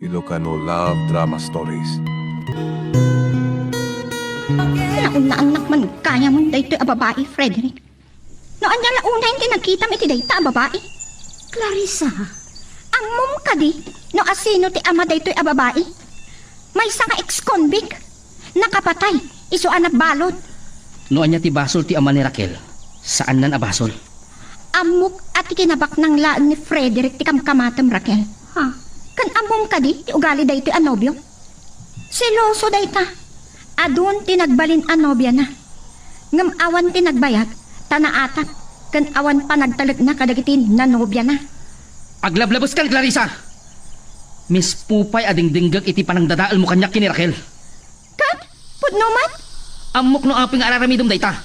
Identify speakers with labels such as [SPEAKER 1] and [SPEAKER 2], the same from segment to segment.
[SPEAKER 1] Ilocano Love Drama Stories.
[SPEAKER 2] Naun na anak man kaya mo dayto a babae, Frederick. No anya launa hindi nagkita mi ti dayta a babae. Clarissa, amom ka di no asino ti ama dayto a babae. May isa nga ex-convict. Nakapatay, iso anak balot.
[SPEAKER 3] No anya ti basol ti ama ni Raquel. Saan nan abasol?
[SPEAKER 2] Amok at ikinabak ng laan ni Frederick ti kamkamatam, Raquel. Ha? Kan amom ka di, ti ugali dayto a nobyo. Siloso dayta. Adun tinagbalin a nobya na. Ngam awan tinagbayag, tanaatak. Kan awan pa nagtalag na kadagitin na nobya na.
[SPEAKER 3] Aglablabos kan, Clarissa! Miss Pupay ading dinggag iti panangdadaal mo kanyak kini Raquel.
[SPEAKER 2] Kat, pudno man?
[SPEAKER 3] Amok no aping araramidom dayta.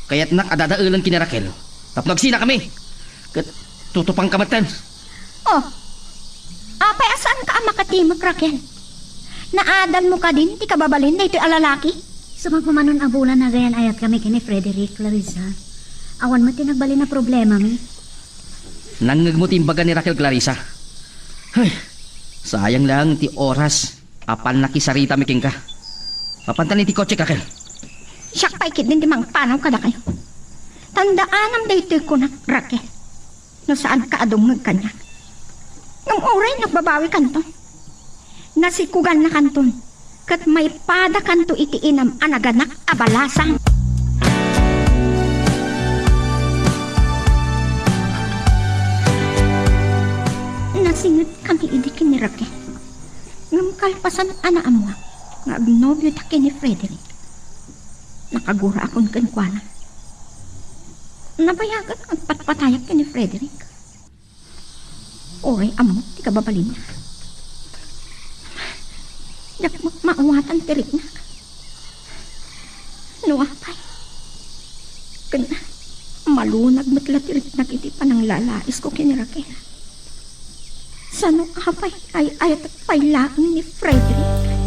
[SPEAKER 3] Kaya't nak adadaalan kini Raquel. Tapno agsina kami. Kat tutupang kamatan.
[SPEAKER 2] Oh, apay asaan ka ang makatimag, Raquel? Naadal mo ka din, ti kababalin na ito'y alalaki?
[SPEAKER 4] Sumagpamanon abulan na gayan ayat kami kini Frederick, Clarissa. Awan mo tinagbali na problema mi.
[SPEAKER 3] Nangag mo timbaga ni Raquel, Clarissa. Ay, sayang lang ti oras. Apan nakisarita mi king ka. Papantanin ti kotse, Raquel.
[SPEAKER 2] Siyak paikit din dimang panaw kada kayo. Tandaan ang daytoy ko na, Raquel. No saan ka adungag kanya. Nung oray nagbabawi kanto. Nasikugan na kanton. Kat may pada kanto iti inam anaganak abalasang. Nasingit kami idikin ni Raquel. Ngam kalpasan ana amwa. Nga agnobyo taki ni Frederick. Nakagura akong kankwana. Nabayagan ang patpatayak ni Frederick. Oray amo, di ka babalin na. Yak maawatan tirik na. Nuapay. Kana, malunag matla tirik na kiti pa ng lalais ko kini Raquel. Sano apay ay ayat at pailaan ni Frederick.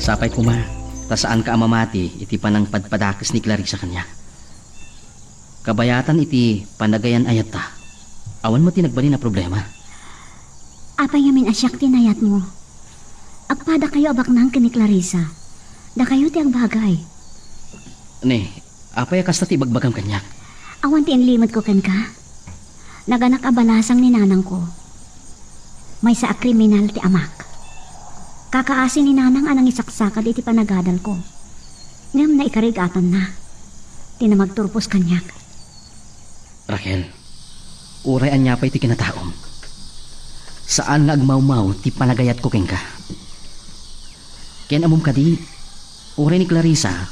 [SPEAKER 3] Sapay kuma, ta saan ka amamati iti panang padpadakas ni Clarissa kanya. Kabayatan iti panagayan ayat ta. Awan mo tinagbali na problema.
[SPEAKER 4] Apay yamin asyak tinayat mo. Agpada kayo abak nang kini Clarissa. Da kayo ti ang bagay.
[SPEAKER 3] Ne, apay kasta ti bagbagam kanya.
[SPEAKER 4] Awan ti ang limot ko ken ka. Naganak abalasang ni nanang ko. May sa kriminal ti amak. Kakaasin ni nanang anang isaksakad iti panagadal ko. Ngam na ikarigatan na. Tinamagturpos kanyak.
[SPEAKER 3] Raquel, uray anya pa iti kinataom. Saan nagmaumaw ti panagayat ko ken ka. Ken amom ka di, uray ni Clarissa,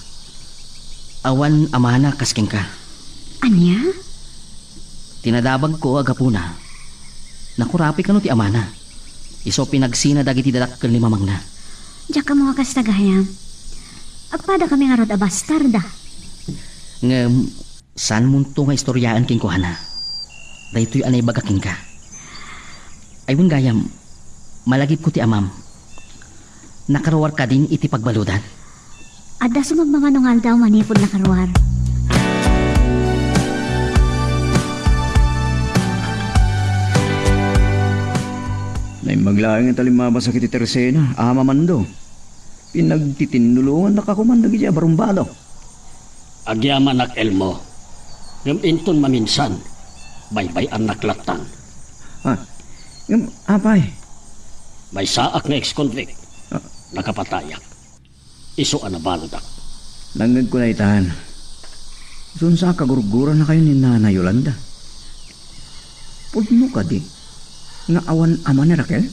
[SPEAKER 3] awan amana kas ken ka.
[SPEAKER 4] Anya?
[SPEAKER 3] Tinadabag ko agapuna. Nakurapi ka no ti amana. Iso pinagsina dagiti dadakkel ni mamang na.
[SPEAKER 4] Diyak ka mga kastagayam. Agpada kami nga rod a bastarda.
[SPEAKER 3] Ngem, saan munto nga istoryaan king kuhana? Daytoy anay bagaking ka. Aywon gayam, malagip ko ti amam. Nakaruwar ka din iti pagbaludan.
[SPEAKER 4] Adda sumagmanga nungal daw manipod na karuar.
[SPEAKER 5] Nay maglaing ang talimaba sa kiti Teresena, ama mando. Pinagtitinulungan na kakumandag iti barumbado.
[SPEAKER 6] Agyaman nak Elmo. Ngam inton maminsan. Baybay ang naklatan.
[SPEAKER 5] Ha? Yung apay.
[SPEAKER 6] May saak na ex-convict. Nakapatayak. Iso anabalodak.
[SPEAKER 5] Langag ko na itahan. Doon sa kagurguran na kayo ni Nana Yolanda. Pudno ka di. Nga awan ama ni Raquel?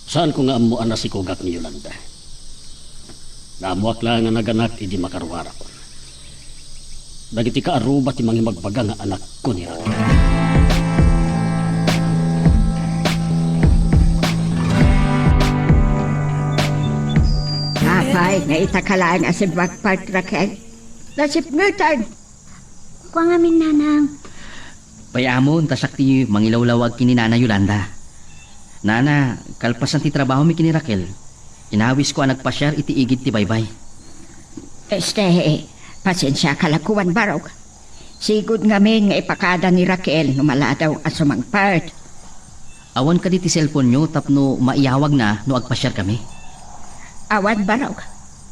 [SPEAKER 6] Saan ko nga amuan na si Kugak ni Yolanda? Naamuak lang nga naganak, hindi makarwara ko. Dagiti ka aruba ti mga magbaga nga anak ko ni Raquel.
[SPEAKER 2] Apay, naitakalaan as a backpart, Raquel. Nasip ngutag.
[SPEAKER 4] Kuha nga min nanang.
[SPEAKER 3] Payamon tasak ti mangilawlawag kini Nana Yolanda. Nana, kalpasan ti trabaho mi kini Raquel. Inawis ko ang nagpasyar iti igid ti baybay.
[SPEAKER 2] Pasensya kalakuan barog. Sigud ngamin nga ipakada ni Raquel no maladaw asumang part.
[SPEAKER 3] Awan ka di ti cellphone nyo tapno maiyawag na no agpasyar kami.
[SPEAKER 2] Awan barog.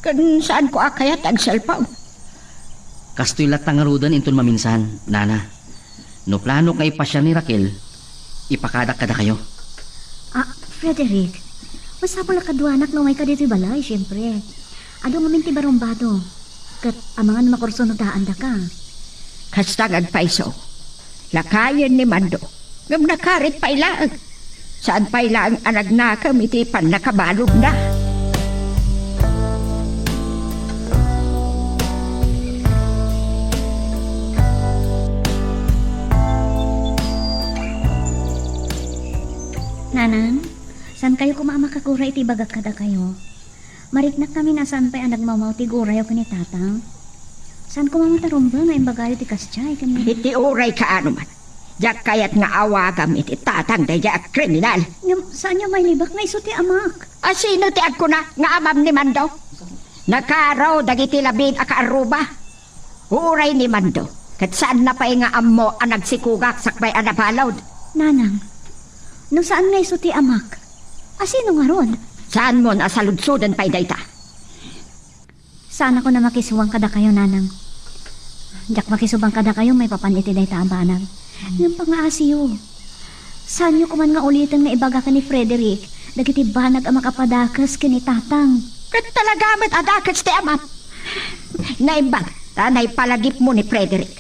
[SPEAKER 2] Kun saan ko akayat ang cellphone?
[SPEAKER 3] Kastoy latangarudan inton maminsan, nana. No plano kay pasyar ni Raquel, ipakadak kada kayo.
[SPEAKER 4] Frederick, masapol ka duanak no may ka dito balay, syempre. Ado maminti barumbado. Kat amangan makursunod daan da ka.
[SPEAKER 2] Kastangad paiso. Lakayan ni Mando. Ngam nakarit pa ilaan. Saan pa ilaan anag na iti pan nakabalog na.
[SPEAKER 4] Nanang, saan kayo kumamakakura iti bagak kada kayo? Mariknak kami na saan pa'y anag mamaw ti gurayo kani tatang. Saan kumamatarumba nga imbagayo ti kasyay kami?
[SPEAKER 2] Iti uray ka ano man. Diyak kayat nga awagam iti tatang daya kriminal.
[SPEAKER 4] Ngam, saan nyo may libak nga iso ti amak?
[SPEAKER 2] Sino ti ko na nga amam ni Mando? Nakaraw dagiti labid akaaruba. Uray ni Mando. Kat saan na pa'y nga ammo ang nagsikugak sakbay anapalawd?
[SPEAKER 4] Nanang, no saan nga iso ti amak? Sino nga ron?
[SPEAKER 2] Saan mo nasaludsudan pa'y dayta?
[SPEAKER 4] Saan ako na makisuwang kada kayo, nanang? Diyak makisubang kada kayo, may papaniti day taambanag. Ngam pa nga asiyo. Saan nyo kuman nga ulitin nga ibaga ka ni Frederick? Dagiti banag ang makapadakas kini tatang.
[SPEAKER 2] Kat talagamat adakas ti amam. Naimbag, tanay palagip mo ni Frederick.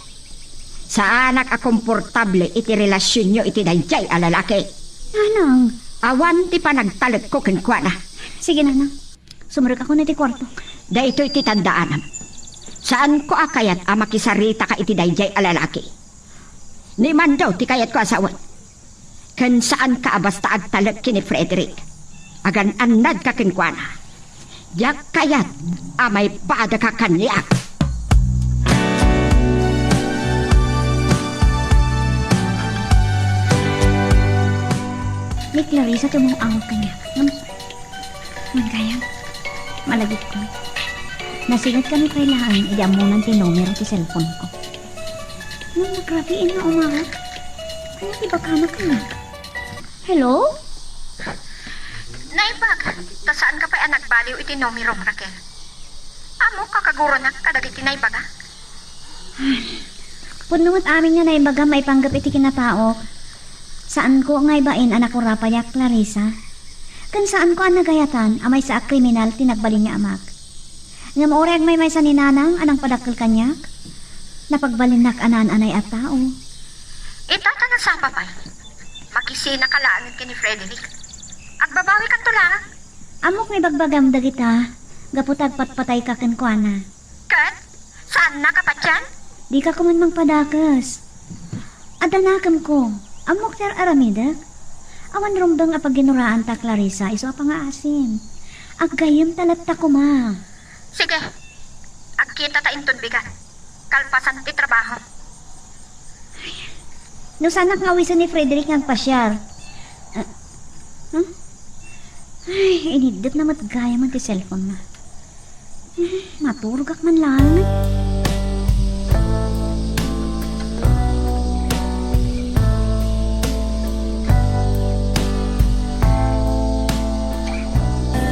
[SPEAKER 2] Sa anak a komportable iti relasyon nyo iti dayjay a lalaki.
[SPEAKER 4] Nanang,
[SPEAKER 2] Awan ti panagtalag ko kinkwana.
[SPEAKER 4] sige nanang. Sumurek ako na ti kwarto.
[SPEAKER 2] Dahito iti tandaanam. Saan ko akayat a makisarita ka iti dayjay a lalaki? Ni Mando ti kayat ko asawan. Kan saan ka basta agtalag kini Frederick? Agan anad ka kinkwana. Yak kayat a may pada ka kanyak.
[SPEAKER 4] Ni Clarissa tumong awag kanya. Kaya, malagit ko. Nasigat kami kailangan, iamunan ti numero ti cellphone ko. Nung nagrabiin na umawag, kaya tibagana ka na. Hello?
[SPEAKER 2] Naibag, ta saan ka pa nagbaliw iti nomirong Raquel? Amo kakaguro na kadagiti naibaga?
[SPEAKER 4] Punungot amin nga na ibaga may panggap iti kinatao. Saan ko nga ibain anak ko rapayak, Clarissa? Kan saan ko ang nagayatan amay sa kriminal tinagbalin nga amak? Ngam oreg may sa ninanang anang padakkel kanyak? Napagbalinak anan-anay at tao.
[SPEAKER 2] Itata na sa papay. Makisina ka laan ni Frederick. Agbabawi kang tulangan.
[SPEAKER 4] Amok may bagbagam dagita, gaputag patpatay ka kenkwana.
[SPEAKER 2] Kat, saan na ka pa dyan?
[SPEAKER 4] Di ka kuman mang padakas. Adanakam ko, amok ter aramidak. Awan rumbang apag ginuraan ta Clarissa, iso pa nga asin. Aggayam talat ta kuma.
[SPEAKER 2] Sige, agkita ta intun bigat. Kalpasan ti trabaho.
[SPEAKER 4] No sanak nga wisan ni Frederick ng pasyar. Ay, inidot na matgaya man ti cellphone na. Maturog ak man lang.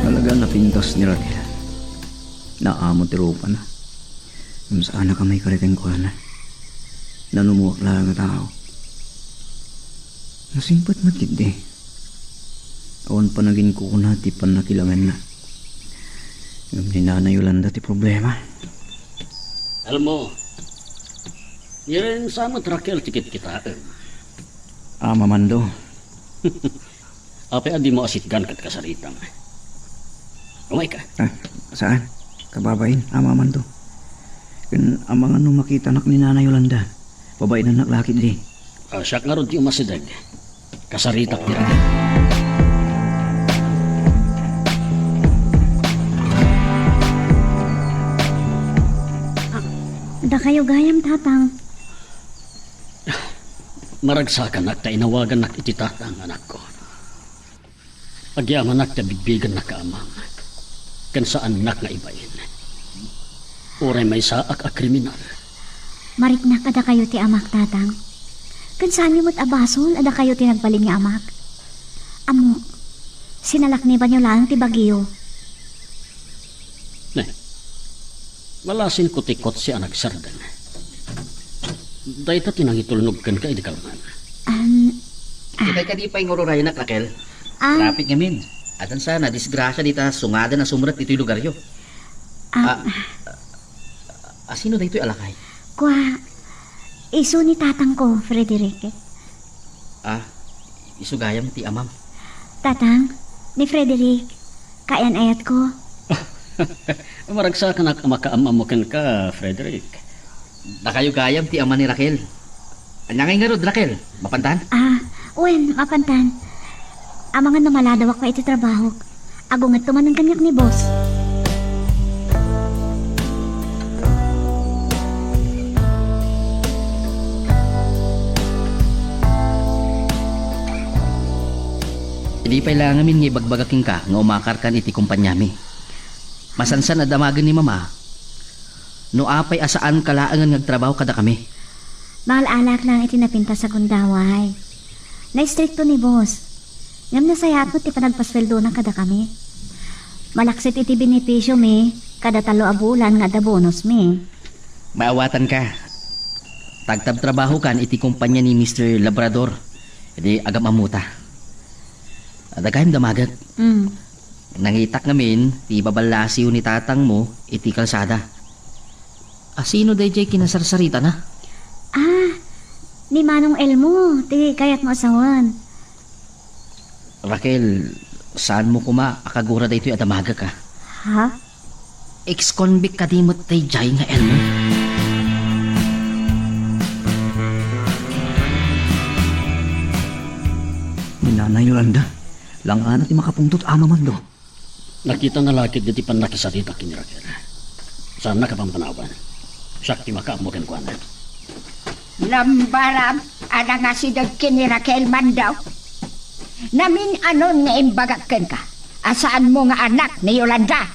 [SPEAKER 5] Talaga napintas ni Raquel. Naamot ti rupa na. Kung saan na kamay karitin ko na. Nanumuak lang ang tao. Nasimpat matindi. Awan pa naging kuna ti panakilangan na. Yung ninana Yolanda ti problema.
[SPEAKER 6] Alam mo, nirin sama Raquel tikit kita.
[SPEAKER 5] Mando.
[SPEAKER 6] Ape adi mo asitgan kat kasaritang. Umay ka.
[SPEAKER 5] Saan? Kababain, Mando. Kan amang ano makita nak ni Nana Yolanda. Babae na naklaki di.
[SPEAKER 6] Siyak nga ron ti umasidag. Kasaritak ni Raquel.
[SPEAKER 4] Da kayo gayam tatang.
[SPEAKER 6] Maragsakan nak ta inawagan nak iti tatang anak ko. Agyaman nak ta bigbigan na kaamang. Kan saan nak nga ibayin. Uray may saak a kriminal.
[SPEAKER 4] Marikna kada kayo ti amak tatang. Kansan niyo mo't abasol, ada kayo ti nagbalin nga amak. Amok, sinalakni ba niyo lang ti bagyo?
[SPEAKER 6] Ne, malasin ko tikot si anak sardan. Dahil ta tinangitulnugkan ka idikalman.
[SPEAKER 3] Kita'y ka di pa yung ururayan na, Raquel.
[SPEAKER 4] Ah,
[SPEAKER 3] Traffic ngamin. Atan sana, disgrasya dita, sungada na sumurat dito'y lugar yo. Sino da ito'y alakay?
[SPEAKER 4] kwa, iso ni tatang ko, Frederick.
[SPEAKER 3] Isugayam ti amam.
[SPEAKER 4] Tatang, ni Frederick, kayan ayat ko.
[SPEAKER 6] Maragsa ka na makaamamukan ka, Frederick.
[SPEAKER 3] Nakayo gayam ti ama ni Raquel. Anyangay nga rod, Raquel. Mapantan?
[SPEAKER 4] Wen, mapantan. Amangan na maladawak pa iti trabaho. Agungat tuman ng kanyak ni boss.
[SPEAKER 3] Hindi pa ilangan min nga ibagbagaking ka nga umakar kan iti kumpanyami. Masansan na damagan ni mama. No apay asaan kalaangan ngagtrabaho kada kami.
[SPEAKER 4] Mahal alak lang iti napinta sa gundaway. Na-stricto ni boss. Ngam nasayat mo ti panagpasweldo na kada kami. Malaksit iti benepisyo mi, kada talo a bulan nga da bonus mi.
[SPEAKER 3] Maawatan ka. Tagtab trabaho kan iti kumpanya ni Mr. Labrador. Hindi agam amuta. Adagayim damagat. Nangitak ngamin, ti babalasiw ni tatang mo, iti kalsada. Sino day jay kinasarsarita na?
[SPEAKER 4] Ni Manong Elmo, ti kayat mo asawan.
[SPEAKER 3] Raquel, saan mo kuma akagura day ito'y adamaga ka?
[SPEAKER 4] Ha?
[SPEAKER 3] Ex-convict ka di mo tay jay nga Elmo.
[SPEAKER 5] Ni Nanay Yolanda, langan at makapungtot ama man do.
[SPEAKER 6] Nakita nga lakit diti pan nakisarita kini Raquel. Saan na ka pang panawan? Siya ti makaamukan ko na.
[SPEAKER 2] Lambarab, ada nga si Dagkin ni Raquel man daw. Namin anon nga imbagakan ka. Asaan mo nga anak ni Yolanda?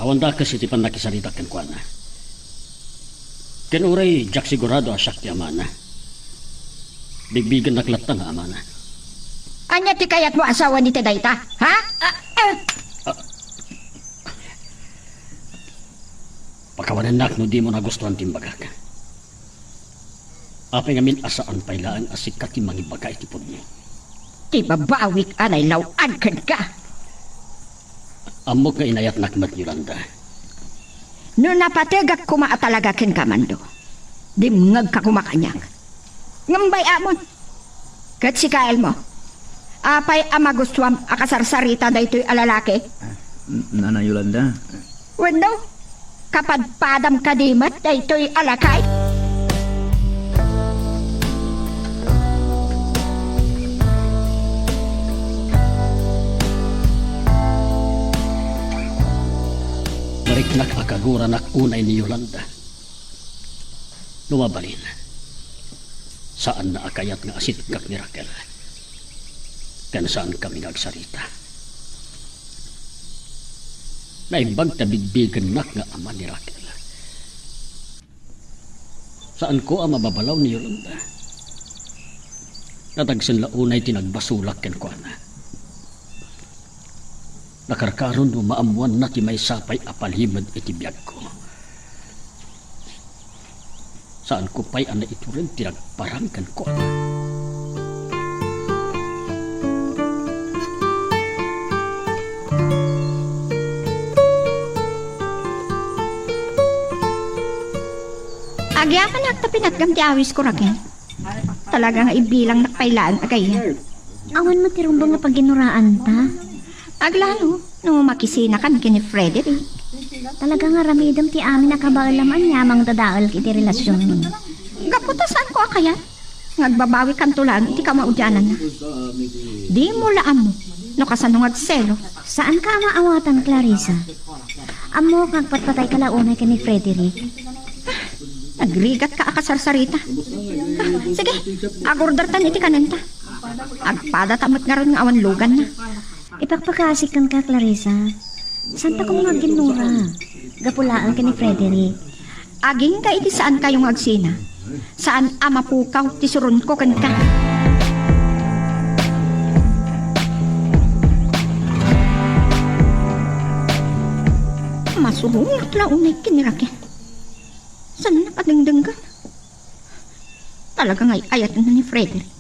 [SPEAKER 6] Awan da kasi ti pan nakisarita ken ko na. Ken uray jak sigurado asyak ti amana. Bigbigan naklatan nga amana.
[SPEAKER 2] Anya ti kayat mo asawa ni Tedayta? Ha?
[SPEAKER 6] Pagkawanan nak no di mo nagustuhan timbagak. Apay ngamin asaan pailaan asikat ti mangibaga iti pod mo.
[SPEAKER 2] Ti babawik anay lawan kan ka.
[SPEAKER 6] Amok nga inayat nakmat Yolanda.
[SPEAKER 2] No napategak kumaa talaga ken kamando. Dimngag ka kumakanyang. Ngambay amon. Kat si Kael mo. Apay amagustuam akasarsarita da ito'y alalaki.
[SPEAKER 5] Nanay Yolanda,
[SPEAKER 2] Wendo, kapag padam kadimat da ito'y alakay.
[SPEAKER 6] Nariknak akagura nak unay ni Yolanda. Lumabalin. Saan na akayat nga asitkak ni Raquel? Kan saan kami nagsarita? Naimbag ta bigbigan nak nga ama ni Raquel. Saan ko ang mababalaw ni Yolanda? Natagsin launay tinagbasulak ken ko na. Nakarkaron no maamuan na ti may sapay apalhimad iti biyag ko. Saan ko pa'y ana ito rin tinagparangkan ko na.
[SPEAKER 2] Agya ka nagtapinatgam ti awis ko, Raquel. Talagang ibilang nakpailaan agayan.
[SPEAKER 4] Awan mo tirumbang nga paginuraan ta.
[SPEAKER 2] Aglalo, nung makisina kan kini Frederick.
[SPEAKER 4] Talaga nga ramidam ti amin nakabalaman yamang dadaal iti relasyon mo.
[SPEAKER 2] Gaputasan ko akaya. Ngagbabawi kan tulang, iti ka maudyanan na. Di mo laam mo, no kasanong agselo.
[SPEAKER 4] Saan ka maawatan, Clarissa? Amo kagpatpatay ka launay ka ni Frederick.
[SPEAKER 2] Nagrigat ka akasarsarita. Sige, agordartan iti kanenta. Agpadatamot nga ron nga awan lugan na.
[SPEAKER 4] Ipagpakasik kan ka, Clarissa. Santa ko mga ginura. gapulaan ka ni Frederick.
[SPEAKER 2] Aging ka iti saan kayong agsina? Saan amapukaw ti suron ko kan ka? Masulungak lang unay kinirake. Saan nakadengdeng ka? Talaga nga'y ayat na ni Frederick.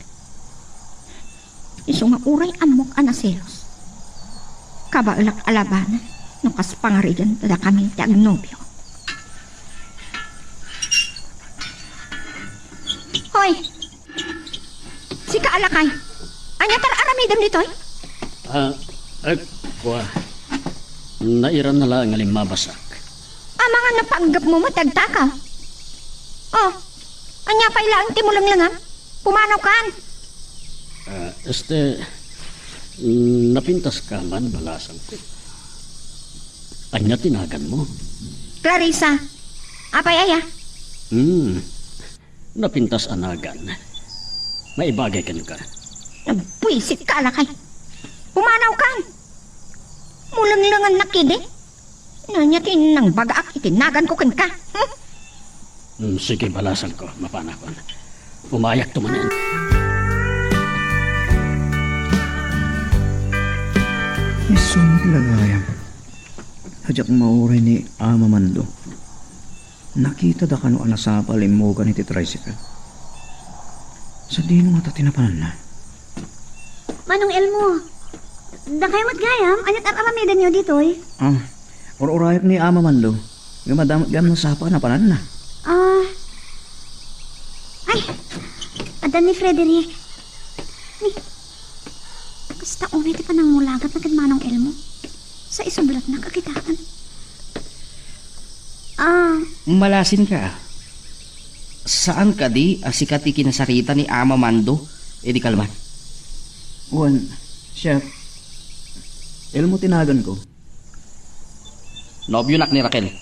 [SPEAKER 2] Iso nga uray amok anaselos. Kabalak alabanan nung kaspangarigan tada kami ti agnobyo. Hoy! Si Kaalakay! Anya tar aramidam ditoy?
[SPEAKER 6] Kuha. Nairan na lang ngaling mabasak.
[SPEAKER 2] Mga napanggap mo matagtakaw. Oh, anya pa ilaan ti mo lang pumanaw kan.
[SPEAKER 6] Napintas ka man balasan ko. Anya tinagan mo?
[SPEAKER 2] Clarissa, apay aya?
[SPEAKER 6] Napintas anagan. Maibagay ka.
[SPEAKER 2] Nagpuisit ka alakay. Pumanaw kan. Mulang-langan nakide. Nanyatin ng bagaak itinagan ko kan ka.
[SPEAKER 6] Sige, balasan ko. Mapanakon. Umayak tumanin.
[SPEAKER 5] Iso maglagayam. Hadyak mauray ni Ama Mando. Nakita da kano anasapa limugan iti tricycle. Sa di nga tatinapanan na.
[SPEAKER 4] Manong Elmo, da kayo matgayam, anyat aramidan niyo ditoy.
[SPEAKER 5] Or-urayak ni Ama Mando. Gamadamot gam na sapa na panan na.
[SPEAKER 4] Ay, adan ni Frederick. Ni, kasta unay ti panang mulagat na kan Manong Elmo. Sa isublat na kakitaan.
[SPEAKER 3] Malasin ka. Saan ka di asikat ikinasarita ni Ama Mando? Di kalman.
[SPEAKER 5] Juan, chef. Elmo tinagan ko.
[SPEAKER 3] Nobyo nak ni Raquel.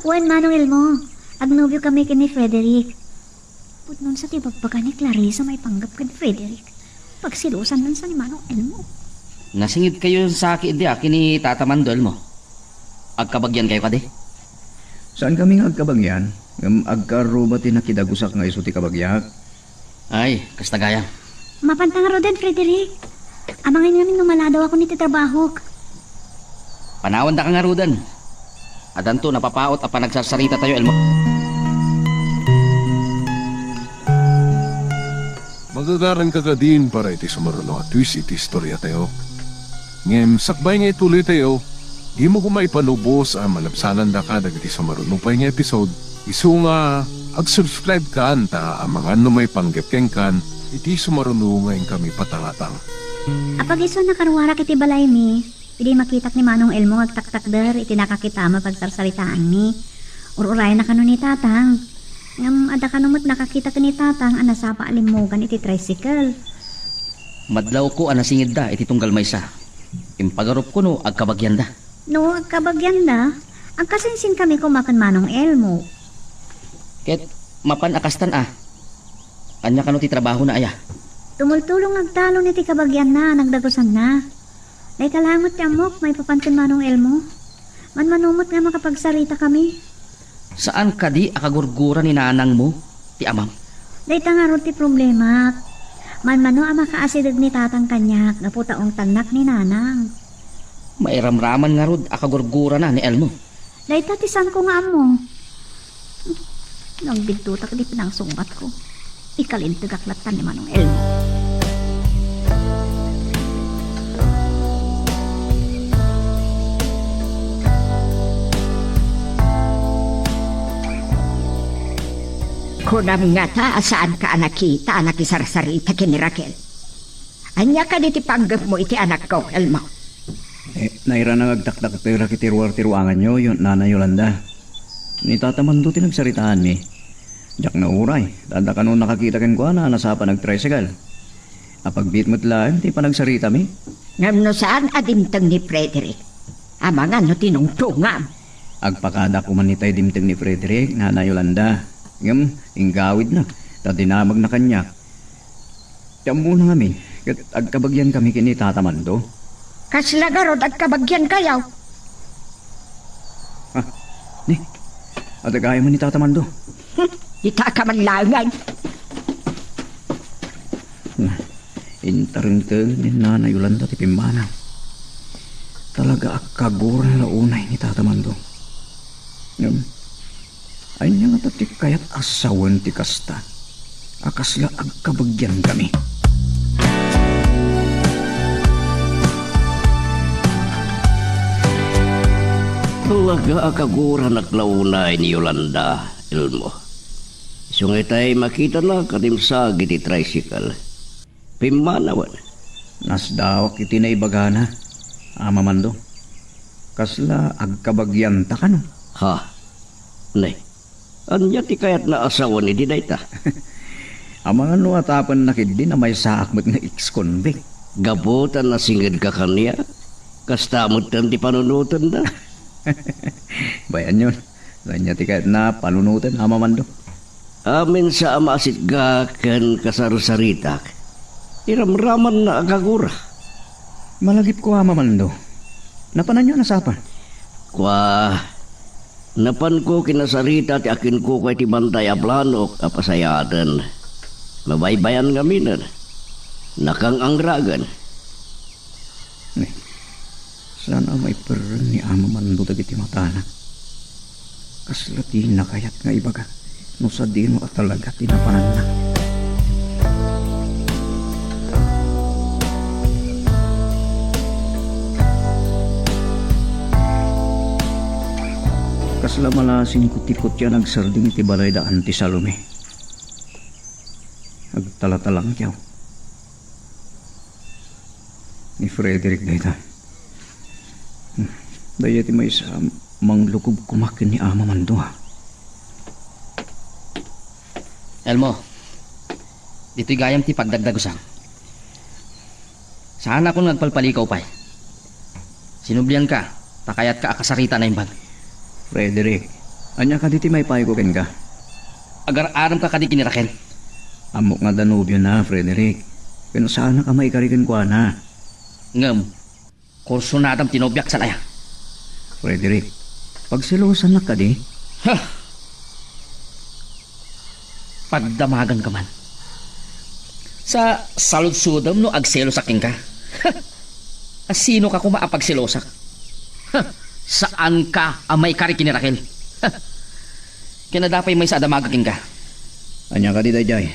[SPEAKER 4] Wan Manong Elmo, agnobyo kami kini Frederick. Putnon sa tibagbaga ni Clarissa may panggap kan Frederick. Pagsilusan man sa ni Manong Elmo.
[SPEAKER 3] Nasingid kayo sa akin di akin ni Tata Mandol mo. Agkabagyan kayo ka di?
[SPEAKER 5] Saan kami nga agkabagyan? Ngam agkaruba tinakidagusak nga iso ti kabagyak.
[SPEAKER 3] Ay, kastagaya.
[SPEAKER 4] Mapantang roden Frederick. Amangin namin numaladaw ako ni titrabaho.
[SPEAKER 3] Panawan da ka nga rudan. Adanto napapaot apa nagsasarita tayo Elmo.
[SPEAKER 1] Magagaran ka din para iti sumaruno at twist iti istorya tayo. Ngem sakbay nga ituloy tayo. Di mo kumaipanubos ang malabsanan da ka dagiti sumaruno pa nga episode. Isu nga ag-subscribe ka anta ang mga may panggapkeng kan iti sumaruno ngayon kami patangatang.
[SPEAKER 4] Apag iso nakarwara kiti balay mi, pili makitak ni Manong Elmo agtaktakder iti nakakitama pagsarsaritaan mi. Ururay na kano ni Tatang. Ngam ada kanumot nakakita ka ni Tatang anasapa alimugan iti tricycle.
[SPEAKER 3] Madlaw ko anasingid da iti tunggal maysa. Impagarup ko no agkabagyan da.
[SPEAKER 4] No, agkabagyan da, ang kasinsin kami kumakan Manong Elmo.
[SPEAKER 3] Ket mapan akastan Anya kano ti trabaho na aya.
[SPEAKER 4] Tumultulong agtalo ni ti kabagyan na, nagdagusan na. Day kalangot ti amok, may papantin Manong Elmo. Manumot nga makapagsarita kami.
[SPEAKER 3] Saan ka di akagurgura ni nanang mo, ti amam?
[SPEAKER 4] Day tangarot ti problema. Manmano ang makaasidad ni Tatang kanyak, naputaong tanak ni Nanang.
[SPEAKER 3] Mairamraman nga rod akagurgura na ni Elmo.
[SPEAKER 4] Day tatisan ko nga amo. Nagbigtutak di pinangsungat ko. Ikalintigaklatan ni Manong Elmo.
[SPEAKER 2] Kunam nga ta, saan ka nakita, anak isarsarita kini Raquel. Anya ka di ti panggap mo iti anak ko, Elmo.
[SPEAKER 5] Naira na agtaktak pera kitiruar-tiruangan nyo, yung Nanay Yolanda. Ni Tata Mando tinagsaritaan mi. Diyak na uray, tanda ka nung nakakita ken ko na nasapa nag-tricycle. Apagbit mo't lang, di pa nagsarita mi.
[SPEAKER 2] Ngam no saan adimtang ni Frederick. Amangan no tinungtungam.
[SPEAKER 5] Agpakada ko man nitay dimteng ni Frederick, Nanay Yolanda. Ngam, inggawid na, tadinamag na kanya. Tiyam muna kami, kat agkabagyan kami kini Tata Mando.
[SPEAKER 2] Kaslagarod at kabagyan kayaw.
[SPEAKER 5] Ni, at agaya man ni Tata Mando.
[SPEAKER 2] Ita ka man langan.
[SPEAKER 5] Intarinteng ni Nanay Yolanda ti Pimbana. Talaga akagor na launay ni Tata Mando. Ay niya nga tati kayat asawan ti kasta. Akasla agkabagyan kami.
[SPEAKER 6] Talaga akaguran at launay ni Yolanda, Elmo. Sungay tayo makita na katimsagi ti tricycle. Pimanawan.
[SPEAKER 5] Nasdawak iti na ibagana, Ama Mando. Kasla agkabagyan ta kano.
[SPEAKER 6] Ha? Nay, anya ti kayat na asawa ni Didayta?
[SPEAKER 5] Amang ano atapan na kidi na may saakmat nga ex-convict.
[SPEAKER 6] Gabutan na singid ka kaniya. Kastamot tan ti panunutan na.
[SPEAKER 5] Bayan yun. Kanya ti kahit na panunutan, Ama Mando.
[SPEAKER 6] Amin sa amasit gakan kasarusaritak. Iramraman na agagura.
[SPEAKER 5] Malagip ko, Ama Mando. Napanan nyo nasapan.
[SPEAKER 6] Kwa, napan ko kinasarita ti akin ko kay ti bantay ablanok apasayadan. Mabaybayan kami na. Nakang angragan.
[SPEAKER 5] Sana may peran ni Ama Mando dagiti matana. Kaslati na kayat nga ibaga. No sa di mo at talaga tinapanan na. Kasla malasin kutikot yan nagsarding iti balay daan ti Salome. Agtalatalang yaw. Ni Frederick dayta. Daya ti may sa manglukob kumakin ni Ama Mando ha.
[SPEAKER 3] Elmo, dito'y gayam ti pagdagdagusang. Saan ako nagpalpalikaw pa'y? Sinublian ka, takayat ka akasarita na imbag.
[SPEAKER 5] Frederick, anya ka diti may payo ko ken ka.
[SPEAKER 3] Agar-aram ka kadi kiniraken.
[SPEAKER 5] Amok nga Danubyo na, Frederick. Kano saan ka maikarikan ko na.
[SPEAKER 3] Ngem, kurso na adam tinobyak sa laya.
[SPEAKER 5] Frederick, pagsilosan na ka di.
[SPEAKER 3] Ha! Pagdamagan ka man. Sa saludsudam no agselo sa king ka. Asino ka kumaapagsilosak? Saan ka amay kari kinirakil? Kinadapay may sa adamagaking ka.
[SPEAKER 5] Anya ka di dayjay.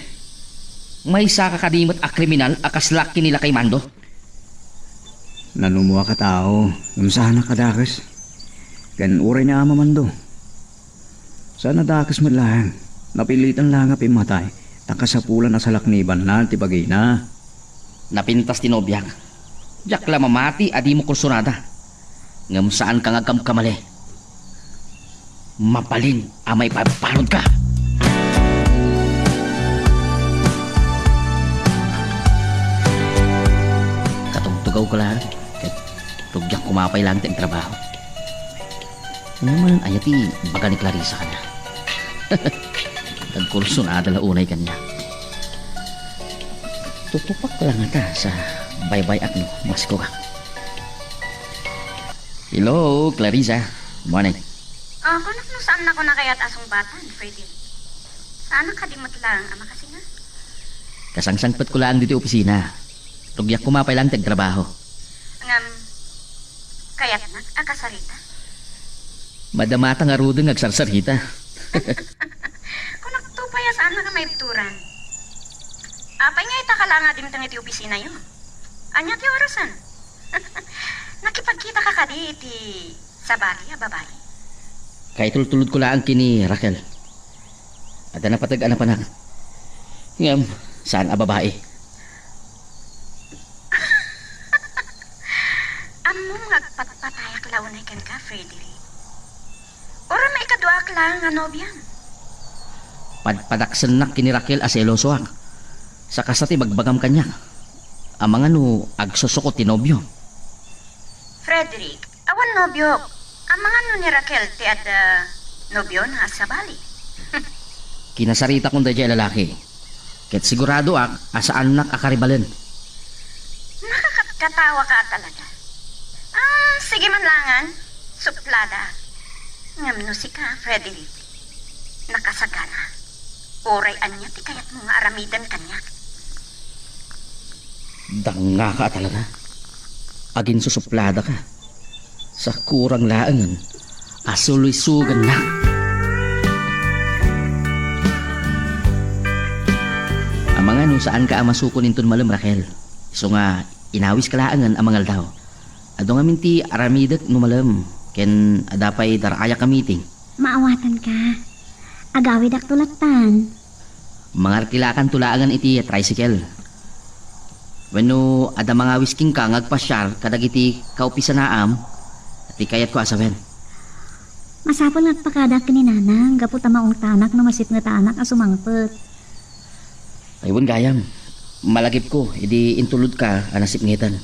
[SPEAKER 3] May sa kakadimot a kriminal akaslak kinila kay Mando.
[SPEAKER 5] Nanumuha ka tao, sana ka dakas. Kan uray na Ama Mando. Sana dakas mo lang. Napilitan lang nga pimatay. Takasapulan na sa lakniban na tibagay na.
[SPEAKER 3] Napintas tinobyak. Diyak la mamati adi mo kursunada. Ngam saan ka nga kamkamali. Mapalin amay paparod ka. Katungtugaw ko lang. Kaya tugyak kumapay lang tayong trabaho. Naman ayati baga ni Clarissa ka na. Nagkurso na adala unay kanya. Tutupak lang ata sa baybay at no, masko ka. Hello, Clarissa. Morning.
[SPEAKER 4] Kung no saan na ko na kaya't asong batan, Freddy? Saan ka di matlang, ama kasi nga?
[SPEAKER 3] Kasangsangpat ko lang dito opisina. Tugyak kumapay lang tagtrabaho.
[SPEAKER 4] Kaya't akasarita?
[SPEAKER 3] Madamata nga rudeng agsarsarita.
[SPEAKER 4] Kung nagtupaya saan na ka may turan? Apay nga ita ka lang nga dimtang iti opisina yun. Anya ti orasan? Nakipagkita ka kadi iti sa bali, babae.
[SPEAKER 3] Kaya tultulod ko lang kini Raquel. At na patag-anak pa na. Ngam, saan a babae?
[SPEAKER 4] Among nagpatpatayak launay ken ka, Frederick. Ora may kaduak lang nga nobyan.
[SPEAKER 3] Padpadaksan na kini Raquel aseloso ak. Sa kasati bagbagam kanya. Amang ano agsusukot ti nobyo.
[SPEAKER 4] Frederick, awan nobyo. Ang mga ni Raquel ti at nobyo na sa bali.
[SPEAKER 3] Kinasarita kong dadya lalaki. Ket sigurado ak asaan nak akaribalan.
[SPEAKER 4] Nakakatawa ka talaga. Sige man langan, suplada.
[SPEAKER 2] Ngam no si ka, Frederick. Nakasagana. Oray anya ti kayat mo nga aramidan kanya.
[SPEAKER 3] Danga ka talaga. Agin susuplada ka. Sa kurang laangan, asuloy-sugan na. Ang mga no, saan ka amasuko ninton malam, Raquel? So nga, inawis ka laangan ang mangal daw. Ado nga minti aramidat no malam. Ken adapay daraya ka meeting.
[SPEAKER 4] Maawatan ka. Agawid ak tulatan.
[SPEAKER 3] Mga kilakan tulaangan iti tricycle. Wenno ada mga wisking ka ngagpasyar kadag iti kaupisa naam at kayat ko asawen.
[SPEAKER 4] Masapol nagpakadak ni nanang, gapot ang maong tanak na masit nga tanak ang sumangpet.
[SPEAKER 3] Aywan gayam, malagip ko, iti intulod ka anasip ngitan.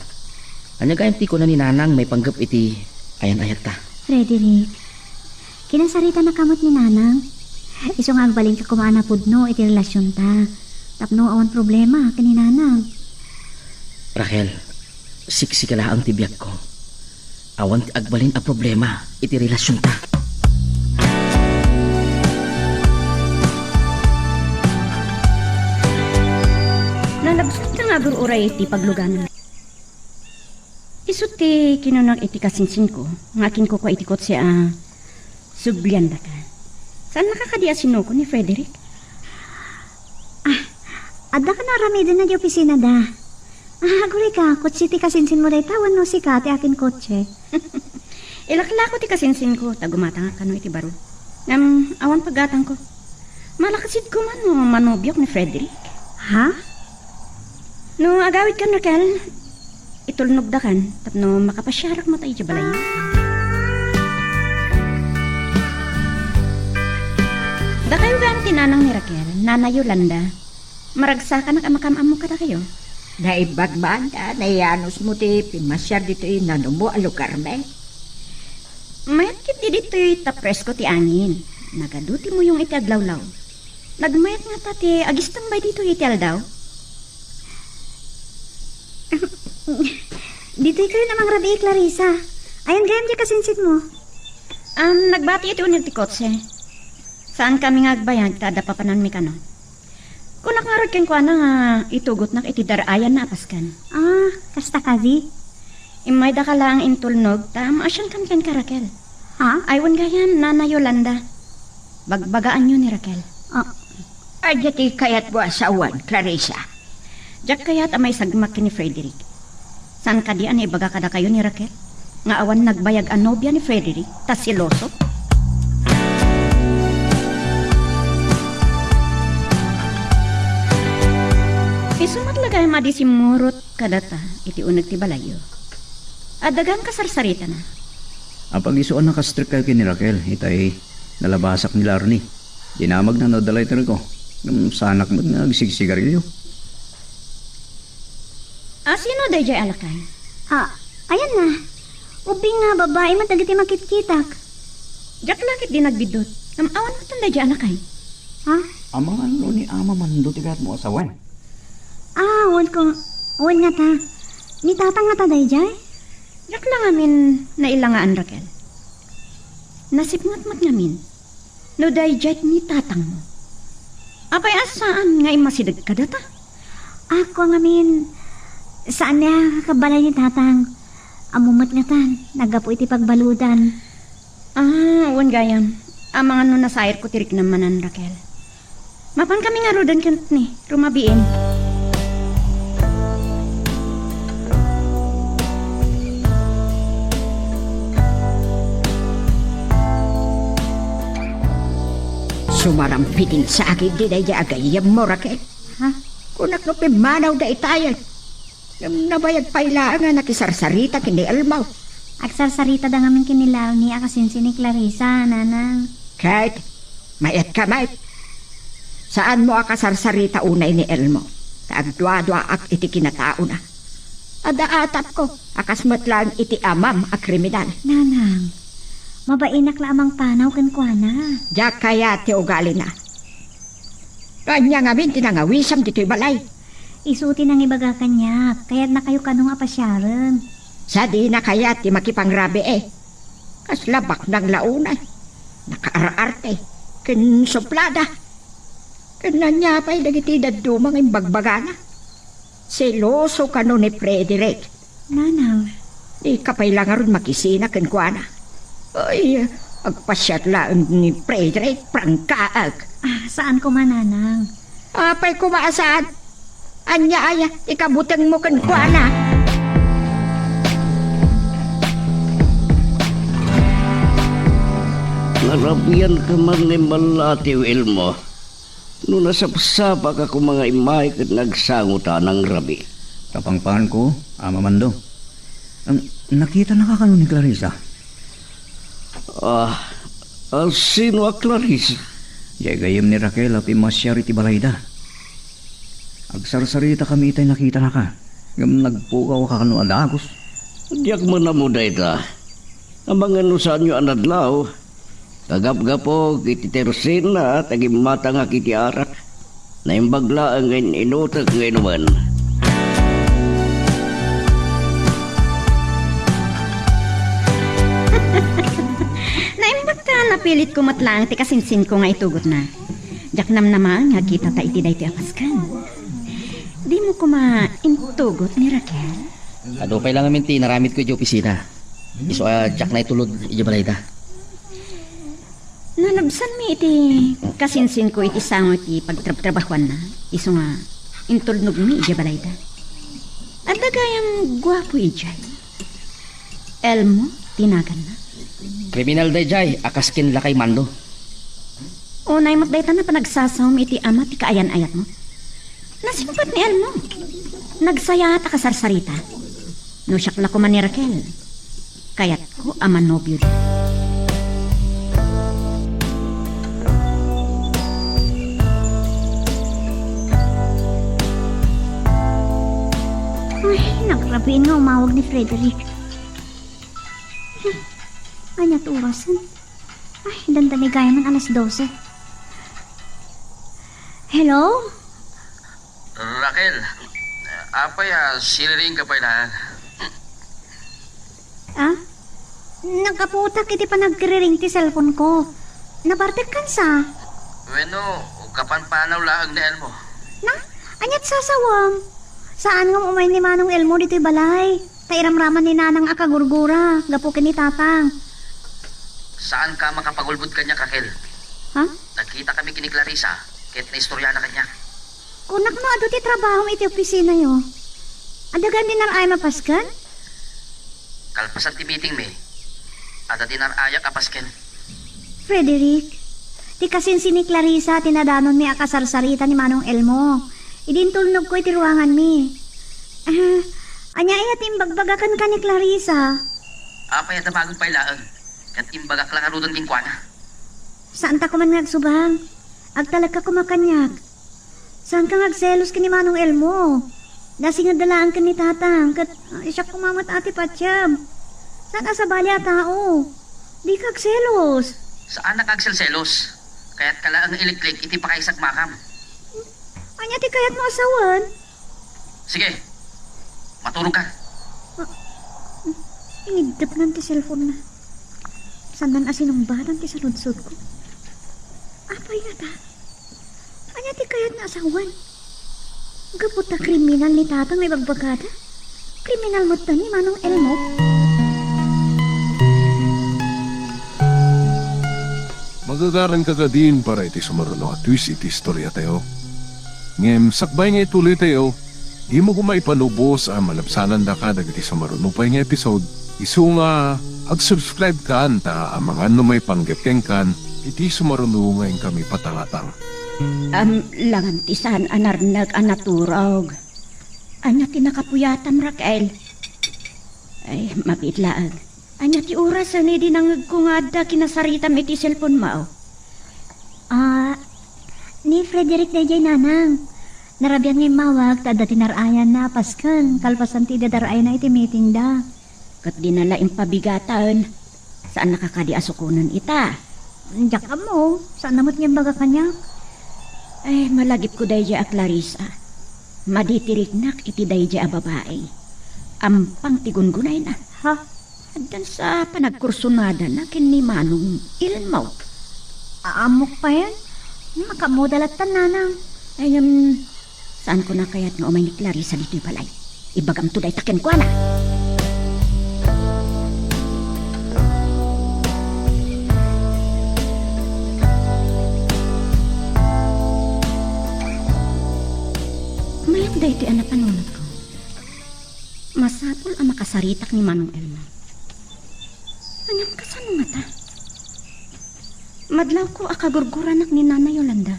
[SPEAKER 3] Anya gayam ti ko na ni nanang may panggap iti ayan-ayat ta.
[SPEAKER 4] Frederick, kinasarita na kamot ni nanang. Iso nga agbalin ka kumaana pudno iti relasyon ta. Tapno awan problema kini nanang.
[SPEAKER 3] Raquel, siksi ka ang tibyak ko. Awan ti agbalin a problema iti relasyon ta.
[SPEAKER 2] Nalabsat ka nga uray iti pagluganan. Isot ti kinunang iti kasinsin ko. Ngakin ko kwa itikot siya sublianda ka. Saan nakakadia sinuko ni Frederick?
[SPEAKER 4] Adda ka na ramidin na di opisina da. Guri ka, kotse ti kasinsin mo day tawan no si ka ti akin kotse.
[SPEAKER 2] Ilakla ko ti kasinsin ko. Tagumata nga kano iti baro. Awan paggatang ko. Malakasid ko man no manobyok ni Frederick.
[SPEAKER 4] Ha?
[SPEAKER 2] No agawid kan Raquel. Itulnog da kan. Tapno makapasyarak mo tayo balay. Da kayo gan tinanang ni Raquel, Nana Yolanda. Maragsakan ang makamam mo kada kayo.
[SPEAKER 7] Naibagbanda, nayanos mo ti pimasyar dito nanumo a lugar me.
[SPEAKER 2] Mayat kit di dito tapresko ti angin. Nagaduti mo yung iti aglawlaw. Nagmayat nga ta ti agistang bay dito iti aldaw.
[SPEAKER 4] Dito kayo namang rabi, Clarissa. Ayan gayam di kasinsin mo.
[SPEAKER 2] Nagbati iti unag ti kotse. Saan kami nga agbayag tada papanan mi kano? Kunak nga rod ken kwa na nga itugot nak iti darayan na apaskan.
[SPEAKER 4] Kasta kazi?
[SPEAKER 2] Imay da ka lang intulnog ta maasyan kam ken ka Raquel.
[SPEAKER 4] Ha?
[SPEAKER 2] Aywan gayam, Nana Yolanda. Bagbagaan nyo ni Raquel.
[SPEAKER 7] Adya ti kayat mo asawan, Clarissa.
[SPEAKER 2] Diyak kayat amay sagmak ni Frederick. San ka di an ibaga kada kayo ni Raquel? Nga awan nagbayag ang nobya ni Frederick, tas siloso? Isumat lagay madi si Murot kadata iti unag ti balayo. Adagang kasarsarita na.
[SPEAKER 5] Ang pag-isuan na kastrik kayo kini Raquel, itay nalabasak ni Larny. Dinamag na nadalay ito ko. Sanak mo nga agsigsigarilyo.
[SPEAKER 2] Sino day jay alakay?
[SPEAKER 4] Ayan na. Ubing nga babae matagiti makitkitak.
[SPEAKER 2] Diyak lakit di nagbidot. Awan mo tanda jay alakay.
[SPEAKER 4] Ha?
[SPEAKER 5] Amang ano ni ama mando tigat mo asawan.
[SPEAKER 4] Wan nga ta. Ni tatang nga ta day jay?
[SPEAKER 2] Diyak lang amin nailangaan Raquel. Nasipngat-mat ngamin. No day jay ni tatang mo. Apay asaan nga imasidag ka data?
[SPEAKER 4] Ako nga saan niya kabalay ni tatang? Amumat nga tan, nagapo iti pagbaludan.
[SPEAKER 2] Wan gayam. Mga no nasayar ko tirik namanan Raquel. Mapan kami nga rodan kant ni, rumabiin.
[SPEAKER 7] Sumarampitin sa akin di day agayam mo, Raquel.
[SPEAKER 4] Ha?
[SPEAKER 7] Kunak no pimanaw da itayan. Nabayag pailaan nga nakisarsarita kini Elmaw.
[SPEAKER 4] Agsarsarita da ngamin kinilaw ni akasinsin ni Clarissa, nanang.
[SPEAKER 7] Kahit, mayat ka mayat. Saan mo akasarsarita unay ni Elmo? Kaagdwa-dwa ak iti kinatao na. Ada-atap ko, akasmat lang iti amam a kriminal.
[SPEAKER 4] Nanang, mabainak la amang panaw ken kuana.
[SPEAKER 7] Diyak kaya ti ugali na. Kanya ngamin tinangawisam dito'y balay.
[SPEAKER 4] Isuti nang ibaga kanya, kaya't na kayo kanong apasyaran.
[SPEAKER 7] Sa di na kaya ti makipangrabe Kaslabak ng launay. Nakaararte. Ken suplada. Ken nanyapay dagiti dadumang imbagbagana. Seloso kano ni Frederick.
[SPEAKER 4] Nanang,
[SPEAKER 7] Di kapay lang aron makisina ken kuana. Ay, agpasyat lang ni Frederick prangkaag.
[SPEAKER 4] saan ko man, Nanang?
[SPEAKER 7] Apay kumaasaan. Anya aya, ikabutang mo ken kuana.
[SPEAKER 6] Narabian ka man ni Malatiw Elmo. No nasapsapa ka kung mga imay kat nagsangutan ng rabi.
[SPEAKER 5] Kapangpahan ko, Ama Mando. Nakita na ka kano ni Clarissa?
[SPEAKER 6] Sino a Clarice?
[SPEAKER 5] Jay gayem ni Raquel api masyari ti balayda. Agsarsarita kami itay nakita na ka. Ngam nagpukaw ka kano adagos.
[SPEAKER 6] Diyak mo na mo dayta. Ang mga nusan nyo anadlaw. Kagap-gapo kiti terusin na tagimata nga kiti arak. Naimbagla ang inutag ng inuman.
[SPEAKER 4] Naimbag ka, napilit ko matlang, ti kasinsin ko nga itugot na. Jaknam naman, nga kita ta iti day ti apaskan. Di mo ko ma-intugot ni Raquel?
[SPEAKER 3] Adupay lang amin ti naramit ko iti opisina. Iso Jack na itulod iti balayda.
[SPEAKER 4] Nalabsan mi iti kasinsin ko iti sango iti pagtrabahuan na. Iso nga, intulnog mi iti balayda. At dagayang gwapo ijay. Elmo, tinagan na.
[SPEAKER 3] Kriminal day jay, akaskin lakay Mando.
[SPEAKER 4] Unay mo't dayta na panagsasawm iti ama ti kaayan-ayat mo. Nasimpat ni Elmo. Nagsaya at akasarsarita. No siyak na ko man ni Raquel. Kaya't ko ama nobyo din. Ay, nagrabiin nga umawag ni Frederick. Anyat orasan. Ay, dandamigay man alas 12. Hello?
[SPEAKER 8] Raquel, apay siliring ka pa ilan.
[SPEAKER 4] Ah? Nagkaputak iti pa nagkiriring ti cellphone ko. Nabartek kan sa?
[SPEAKER 8] Bueno, kapan panaw laang ni Elmo.
[SPEAKER 4] Na? Anyat sasawam. Saan nga umay ni Manong Elmo dito'y balay? Tairamraman ni Nanang akagurgura. Gapukin ni Tatang.
[SPEAKER 8] Saan ka makapagulbud kanya, Raquel?
[SPEAKER 4] Ha?
[SPEAKER 8] Nagkita kami kini Clarissa, kahit na istorya na kanya.
[SPEAKER 4] Kunak no ado ti trabaho iti opisina yo. Adagan din ay mapaskan?
[SPEAKER 8] Kalpasan ti meeting me, at dinar ayak apasken.
[SPEAKER 4] Frederick, ti kasinsin ni Clarissa tinadanon mi akasarsarita ni Manong Elmo. Idintulnog ko iti ruangan mi. Anya iya timbagbagaan ka ni Clarissa.
[SPEAKER 8] Apay at bagong pailaan, kat imbagak lang arudon ting kuana.
[SPEAKER 4] Saan ta ko man ngagsubang? Agtalag ka kumakanyak. Saan ka ngagselos ka ni Manong Elmo? Dasing dalaan ka ni Tatang, kat siya kumamat ati Patsyam. Saan ka sa balya tao? Di ka agselos.
[SPEAKER 8] Saan nakagselselos? Kaya't kala ang iliklik iti pakaisak makam.
[SPEAKER 4] Anya ti kayat mo asawan?
[SPEAKER 8] Sige, matulog ka.
[SPEAKER 4] Inigdap lang ti cellphone na. Sandan asinumbaran ti sa lunsod ko. Apay nga ta? Anya ti kayat na asawan? Gapot na kriminal ni Tatang may bagbagada? Kriminal mo ta ni Manong Elmo?
[SPEAKER 1] Magagaran ka din para iti sumaruno at twist iti istorya tayo. Ngem sakbay nga ituloy tayo, di mo kumaipanubos ang malabsanan da ka dagiti sumaruno pa nga episode. Isu nga ag-subscribe ka ta ang mga may panggepeng kan iti sumaruno ngayon kami patangatang.
[SPEAKER 7] Langantisan anarnag anaturog. Anya tinakapuyatam Raquel. Ay, mabitlaag. Anya ti oras ani dinangag ko nga da kinasaritam iti cellphone mao.
[SPEAKER 4] Ni Frederick dayjay Nanang. Narabyan ngay mawag, tada tinarayan na paskan. Kalpasan ti dadarayan na iti meeting da.
[SPEAKER 7] Kat dinala impabigatan. Saan nakakadi asukunan ita?
[SPEAKER 4] Diyak ka mo, saan namot niyang baga kanya?
[SPEAKER 7] Ay, malagip ko dayjay a Clarissa. Maditirignak iti dayjay a babae. Ampang tigungunay na.
[SPEAKER 4] Ha?
[SPEAKER 7] Addan sa panagkursunada na kin ni Manong Elmo.
[SPEAKER 4] Amok pa yan. Makamodalat tan nanang.
[SPEAKER 7] Ay, saan ko na kaya't nga umay ni Clarissa dito'y balay? Ibagam to day takin ko na. Mayat day ito ang napanunod ko. Masapol ang makasaritak ni Manong Elmo. Anyam kasano nga ta? Madlaw ko akagurguranak ni Nana Yolanda.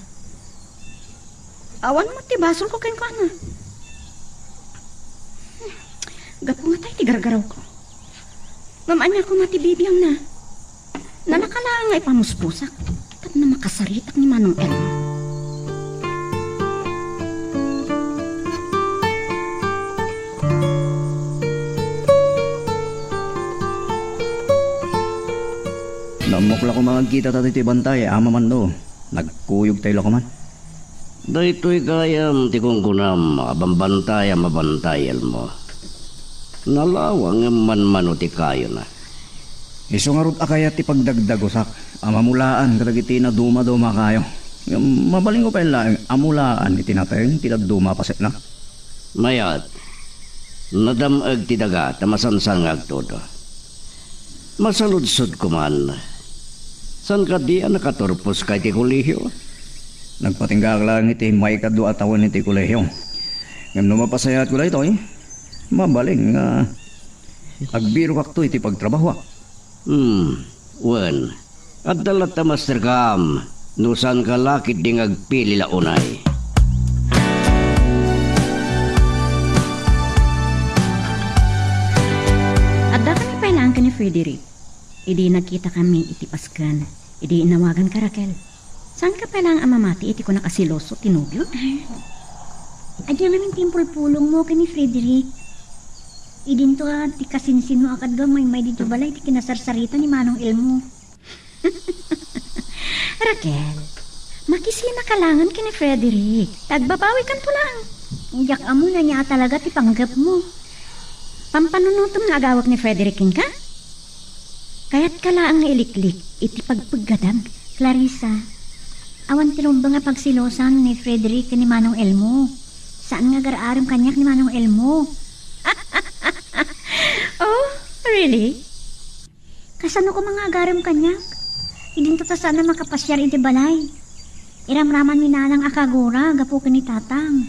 [SPEAKER 7] Awan mo ti basol ko ken ko ana. Gapo nga tayo tigargaraw ko. Mamanya ko matibibiyang na. Nanakala nga ipamuspusak. Tat na makasaritak ni Manong Elmo.
[SPEAKER 5] Namukla ko mga kita tayo ito'y bantay, ama man do. Nagkuyog tayo ko man.
[SPEAKER 6] Daytoy gayam ti kong kunam abambantay mabantayal mo. Nalawang man ti kayo na.
[SPEAKER 5] Iso nga rot akaya ti pagdagdag usak. Amamulaan kadagiti na duma-duma kayo. Mabaling ko pa yung laing amulaan iti natin, tinagduma pasit na.
[SPEAKER 6] Mayat, nadamag ti daga tamasansangag todo. Masaludsod ko man. San ka di nakaturpos kay ti kolehiyo?
[SPEAKER 5] Nagpatinggak lang iti may kadwa atawan iti kolehiyo. Ngam numapasayat ko lang ito mabaling agbiro kakto iti pagtrabaho.
[SPEAKER 6] Wen. At dalat ta Master Cam, nusan ka lakit ding agpili la unay.
[SPEAKER 7] At da kami pailaan ka ni Frederick. Idi nagkita kami iti paskan. Idi inawagan ka Raquel. Saan ka pailang amamati iti ko nakasiloso tinubyo?
[SPEAKER 4] Adyan namin timpul-pulong mo kay ni Frederick. Idin to ti kasinsin mo akad gamay may dito balay ti kinasarsarita ni Manong Elmo.
[SPEAKER 7] Raquel, makisina ka langan kay ni Frederick. Tagbabawi kan to lang.
[SPEAKER 4] Iyak amo na niya talaga ti panggap mo.
[SPEAKER 7] Pampanunutom na agawak ni Frederick ka? Kaya't kala ang iliklik iti pagpaggadam.
[SPEAKER 4] Clarissa, awan tinumba nga pagsilosan ni Frederick ni Manong Elmo. Saan nga garaaram kanyak ni Manong Elmo?
[SPEAKER 7] Oh, really?
[SPEAKER 4] Kasano ko mga agaram kanyak? Idin to ta sana makapasyar iti balay. Iramraman mi nanang akagura, gapo ka ni tatang.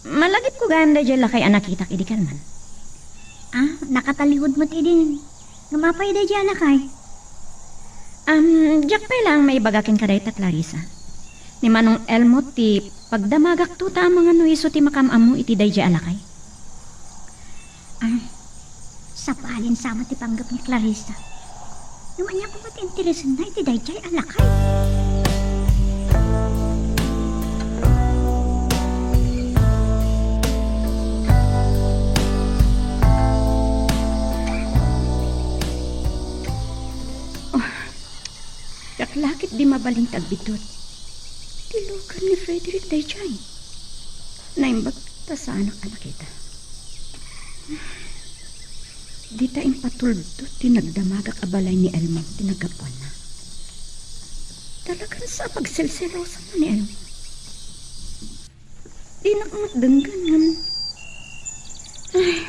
[SPEAKER 7] Malagip ko ganda dyan lakay anakitak idi kan man.
[SPEAKER 4] Nakatalihod mo't idin. Ngamapay da dyan lakay.
[SPEAKER 7] Diyak pa lang may bagakin ka dayta Clarissa. Ni Manong Elmo ti pagdamagak to ta mga nuiso ti makamamu iti dayja alakay.
[SPEAKER 4] Sapalin sama ti panggap ni Clarissa. Naman niya ko pati interesan na iti dayjay alakay.
[SPEAKER 7] Yaklakit di mabaling tagbitot. Tilukan ni Frederick dayjay. Naimbag ta sa anak-anak kita. Di ta impatuldo tinagdamagak abalay ni Elmo tinagapuan na. Talagang sa pagselselosa mo ni Elmo. Di nakmatdanggan ngam. Ay,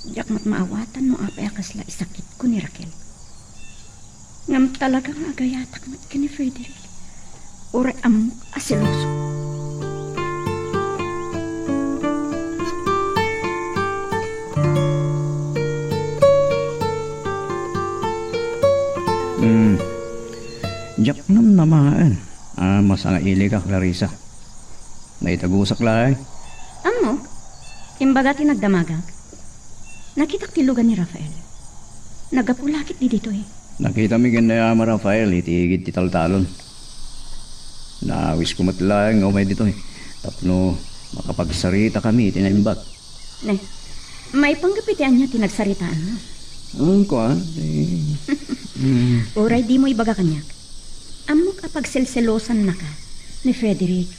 [SPEAKER 7] diyak mat maawatan mo apay akasla isakit ko ni Raquel. Ngam talagang agayatak mat ka ni Frederick. Ore amok asiloso.
[SPEAKER 5] Diyak nam namaan. Masanga ili ka Clarissa. Naitagusak lang.
[SPEAKER 7] Amo, imbaga tinagdamagag. Nakita tilugan ni Rafael. Nagapulakit di dito eh.
[SPEAKER 5] Nakita mi ganda ama Rafael itigit ti taltalon. Nawis ko matlang umay dito Tapno makapagsarita kami tinaimbag.
[SPEAKER 7] Ne, may panggapitian niya tinagsaritaan mo.
[SPEAKER 5] Ko
[SPEAKER 7] Oray di mo ibaga kanyak. Amo kapag selselosan na ka ni Frederick.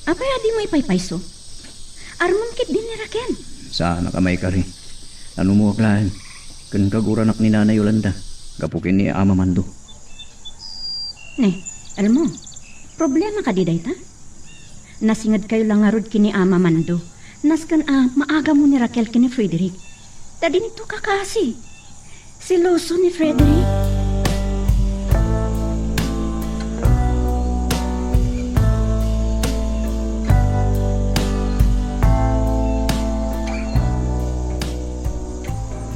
[SPEAKER 7] Apaya di mo ipaypayso. Armon kit din ni Raquel.
[SPEAKER 5] Sana kamay ka rin. Ano mo aklaan? Kan kaguranak ni Nanay Yolanda. Gapukin ni Ama Mando.
[SPEAKER 4] Ne, alam mo, problema ka di dayta? Nasingad kayo lang nga rod kini Ama Mando. Naskan maaga mo ni Raquel kini Frederick. Tadi nito kakasi. Siloso ni Frederick.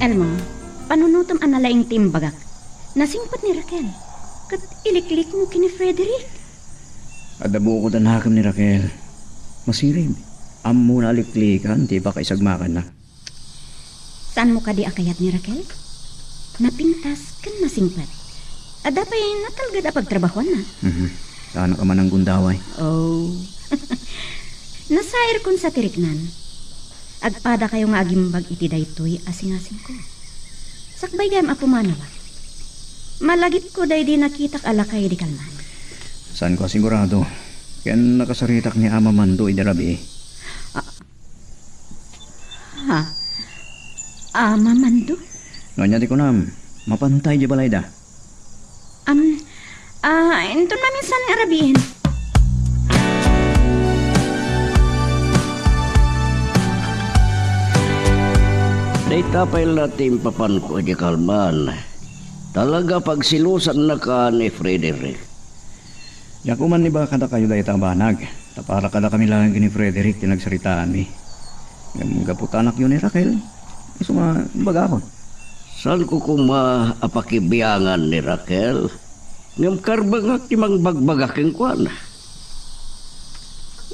[SPEAKER 4] Elmo, panunutom analaing timbagak. Nasingpat ni Raquel. Kat iliklik mo kini Frederick.
[SPEAKER 5] Adabo ko danakam ni Raquel. Masirib. Ammo na aliklikan, di ba kaisagmakan na.
[SPEAKER 4] Saan mo ka di akayat ni Raquel? Napintas kan masingpat. Ada pa yung natalgad a pagtrabahoan na.
[SPEAKER 5] Saan ka man ang gundaway?
[SPEAKER 4] Oh. Nasair kon sa tiriknan. Agpada kayo nga agimbag iti daytoy asing-asing ko. Sakbay gayam apo manawa. Malagip ko day di nakitak alakay di kalman.
[SPEAKER 5] Saan ko sigurado? Kaya nakasaritak ni Ama Mando idarabi.
[SPEAKER 4] Ha? Ama Mando?
[SPEAKER 5] Nonya di ko nam, mapantay di balay da.
[SPEAKER 4] Ito namin saan arabihin.
[SPEAKER 6] Data pa natin papan ko di kalman. Talaga pagsilusan na ka ni Frederick.
[SPEAKER 5] Yakuman ni ba kada kayo dahi tabanag? Tapara kada kami lang ni Frederick tinagsaritaan mi. Gaputanak yun ni Raquel. Iso nga bagahon.
[SPEAKER 6] Saan ko apakibiyangan ni Raquel? Ngam karbangak timang bagbagaking kwan.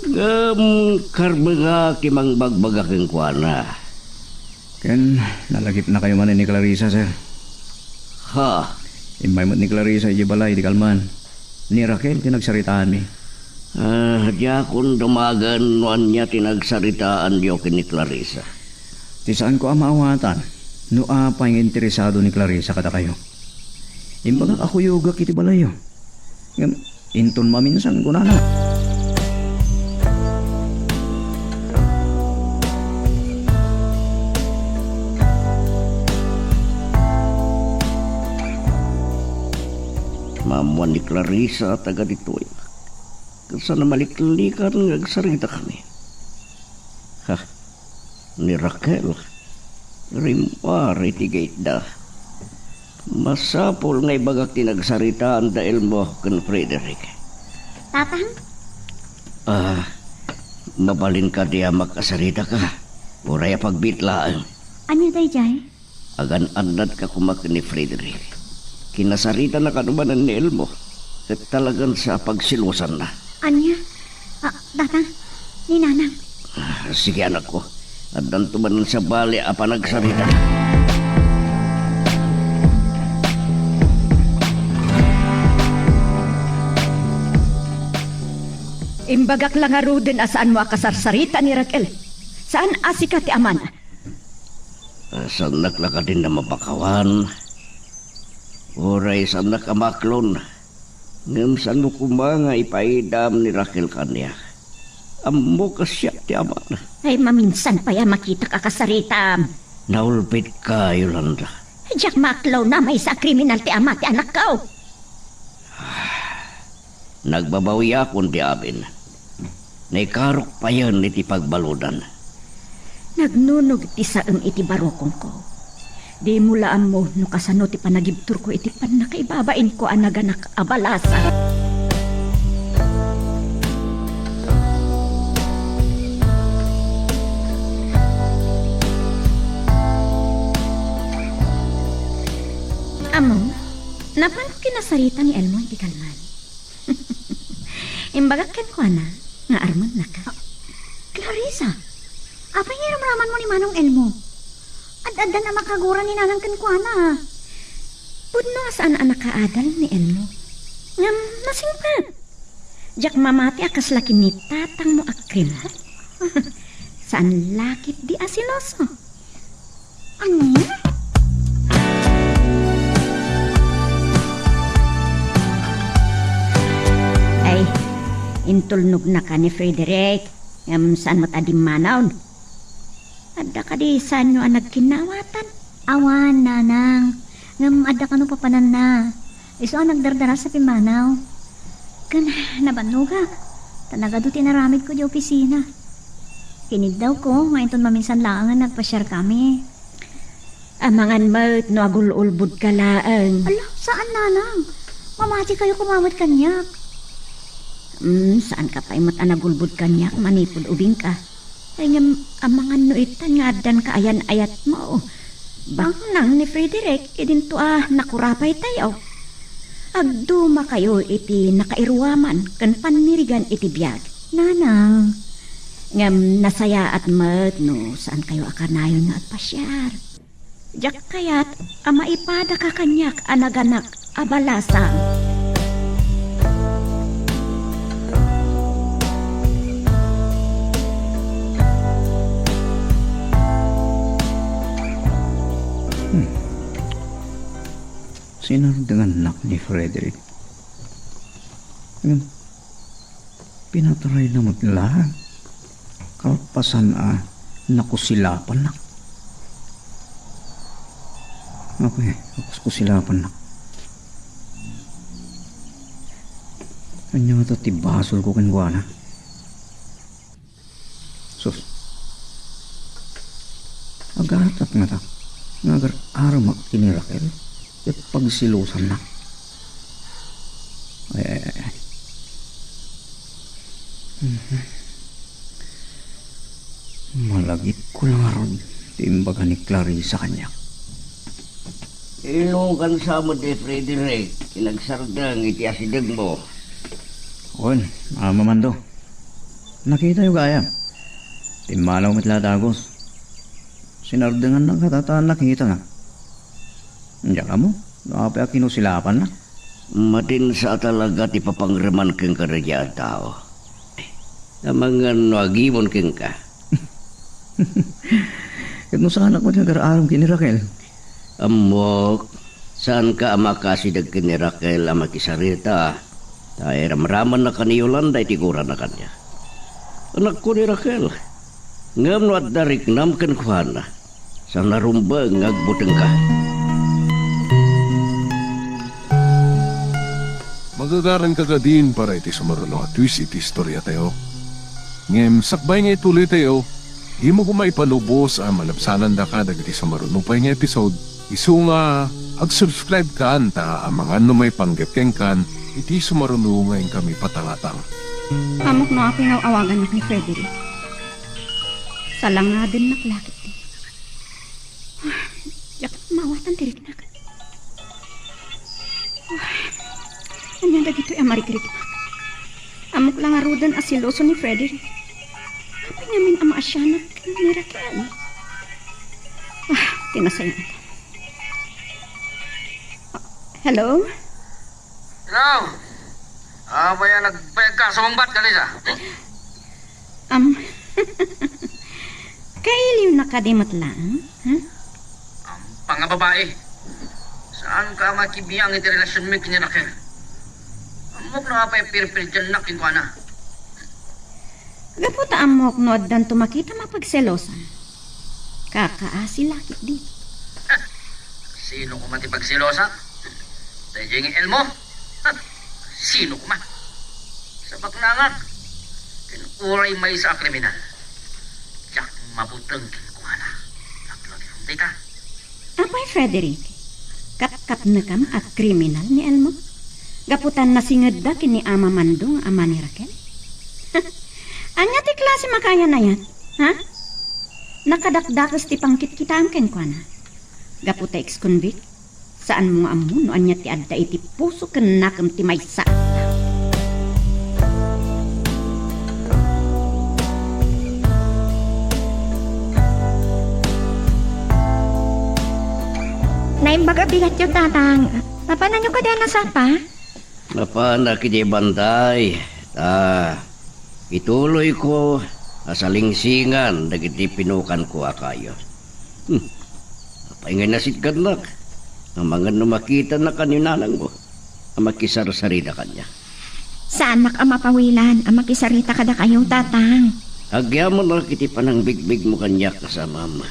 [SPEAKER 6] Ngam karbangak timang bagbagaking kwan na.
[SPEAKER 5] Ken, nalagip na kayo man ni Clarissa, sir.
[SPEAKER 6] Ha?
[SPEAKER 5] Imay mo ni Clarissa di balay di kalman. Ni Raquel tinagsaritaan mi.
[SPEAKER 6] Di akong dumagan noan niya tinagsaritaan diyo ni Clarissa.
[SPEAKER 5] Ti saan ko maawatan? No pa yung interesado ni Clarissa kada kayo. Imbaga ako yoga kiti balayo. Ngam, inton maminsan ko na.
[SPEAKER 6] Mamuan ni Clarissa taga dito. Kasi na maliklikan nagsarita kami. Ha? Ni Raquel. Rimpari tigait da. Masapol ngay bagak tinagsaritaan dahil mo kan Frederick.
[SPEAKER 4] Tatang?
[SPEAKER 6] Mabalin ka diya makasarita ka. Uraya pagbitlaan.
[SPEAKER 4] Anyo day jay?
[SPEAKER 6] Agan-anad ka kumak ni Frederick. Kinasarita na kanubanan ni Elmo. At talagang sa pagsilusan na.
[SPEAKER 4] Anya? Tatang? Ni Nanang?
[SPEAKER 6] Sige anak ko. At dantuman sa bali apa nagsarita.
[SPEAKER 7] Imbagak lang nga ruden asaan mo akasarsarita ni Raquel. Saan asika ti aman?
[SPEAKER 6] Saan naklaka din na mapakawan. Oray saan nakamaklon. Ngam saan mo kumanga ipaidam ni Raquel kanya. Amo kasya ti aman.
[SPEAKER 4] Ay maminsan pa ya makita kakasarita.
[SPEAKER 6] Naulpit ka, Yolanda.
[SPEAKER 4] Jack Maclaw na may sa kriminal ti ama ti anak ka.
[SPEAKER 6] Nagbabawi akong ti abin. Naikarok pa yan iti pagbaludan.
[SPEAKER 4] Nagnunog ti saem iti barokong ko. Di mulaan mo no kasano ti panagibtur ko iti pan nakaibabain ko anaganak abalasa. Amo, napan kinasarita ni Elmo iti kalman. Imbagak ken ko na, nga arman na ka. Clarissa, apa yung ramraman mo ni Manong Elmo? Ad-adda na makagura ni Nanang ken ko na. Pudno saan anak kaadal ni Elmo? Ngam, nasingpat. Jak mamati akas laki ni tatang mo akrim. Saan lakit di asiloso? Ano? Ay, intulnog na ka ni Frederick. Saan mo tadim manaw? Adda ka di saan nyo ang nagkinawatan? Awan, Nanang. Ngam adda ka no papanan na. Iso ang nagdardara sa pimanaw. Kan, nabanuga. Talaga do tinaramid ko di opisina. Kinig daw ko, ngayon maminsan lang nga nagpasyar kami.
[SPEAKER 7] Amangan mo't no agululbud ka laang.
[SPEAKER 4] Ala, saan nanang? Mamati kayo kumamot kanyak.
[SPEAKER 7] Saan ka pa imot anagulbud kanyak, manipod ubing ka. Ay nga, amangan no itan nga dan ka ayan ayat mo. Bang nang ni Frederick, idin to nakurapay tayo. Agduma kayo iti nakairuaman, kan panmirigan iti biyag.
[SPEAKER 4] Nanang,
[SPEAKER 7] Ngam nasaya at mat no, saan kayo akanayon na at pasyar. Diyak kayat, maipada ka kanyak anaganak abalasang.
[SPEAKER 5] Sino dengan anak ni Frederick? Pinatry na maglahan. Kalpasan nakusilapan na. Okay, nakusilapan na. Kanya ito tibasol ko kanguana. Sus. Agatak nga ta. Ngagar aramak tinirakel. At pagsilusan na. Ay. Malagip ko lang aron. Timbaga ni Clarissa kanya.
[SPEAKER 6] Ilungan sa mo de Frederick, inagsardang iti asidag mo.
[SPEAKER 5] On, mamando. Nakita yung gaya. Timalaw mitlatagos. Sinardangan ng katataan nakita nga. Diyan ka mo, nakapaya kinusilapan na.
[SPEAKER 6] Matin sa talaga ti papangreman keng karayaan tao. Namangan wagimon keng ka.
[SPEAKER 5] Ito mo sa anak mo nag-aaram kini Raquel.
[SPEAKER 6] Amok, saan ka makasidag kini Raquel ang makisarita? Dahil ramraman na kani Yolanda itigura na kanya. Anak ko ni Raquel, ngam no at darik nam ken kuhana, sa narumba ngagbuteng ka.
[SPEAKER 1] Magagaran kagadin para iti sumaruno at twist iti istorya tayo. Ngem sakbay nga ituloy tayo, imo ko maipanubos ang malabsanan da ka dagiti sumaruno pa nga episode. Isu nga ag-subscribe ka anta ang mga may panggepkeng kan iti sumaruno ngayon kami patangatang.
[SPEAKER 2] Amok no ako nga awagan ni Frederick. Salang nga din naklakit din. Yak, mawatan tirik na ka. Ano na dito ay marikirito? Amok lang arudan asiloso ni Frederick. Apa namin ama asyanak ni Raquel? Tinasayan ito. Hello?
[SPEAKER 8] Hello? Baya nagbayag ka sa mangbat ka, Lisa?
[SPEAKER 2] Kailiw na kadimot lang, ha?
[SPEAKER 8] Panga babae. Saan ka makibiyang iti relasyon mo kini Raquel? Amok na pa yung piripil dyan na kinkuha na.
[SPEAKER 2] Gaputa amok no addan tumakita mapagselosan. Kakaasi lakit di.
[SPEAKER 8] Sino ko man ti pagsilosa? Dahil yung Elmo? Sino ko man? Sa baknangak, kinukuray may sa kriminal. Diyak mabutang kinkuha na. Naglagi kong data.
[SPEAKER 2] Apay Frederick, kat na kam at kriminal ni Elmo? Gaputan na singad da kini ama mandong ama ni Raquel? Anya ti klase makaya na yan, ha? Nakadakdakas ti pangkit kita ang kenkwana. Gaputa ex-convict, saan mo nga amun no anya ti adda iti puso ken nakam ti maysa. Naimbaga bigat yung tatang. Papanan nyo ka din na sapa?
[SPEAKER 6] Napana kiti bantay. Ituloy ko asalingsingan dagiti pinukan ko akayo. Paingay na sitgad nak. Ang mga numakita na kaninanang mo. Ang makisarsarita kanya.
[SPEAKER 2] Saan makamapawilan ang makisarita kada kayo, tatang?
[SPEAKER 6] Agya mo na kiti panang bigbig mo kanya kasama ma.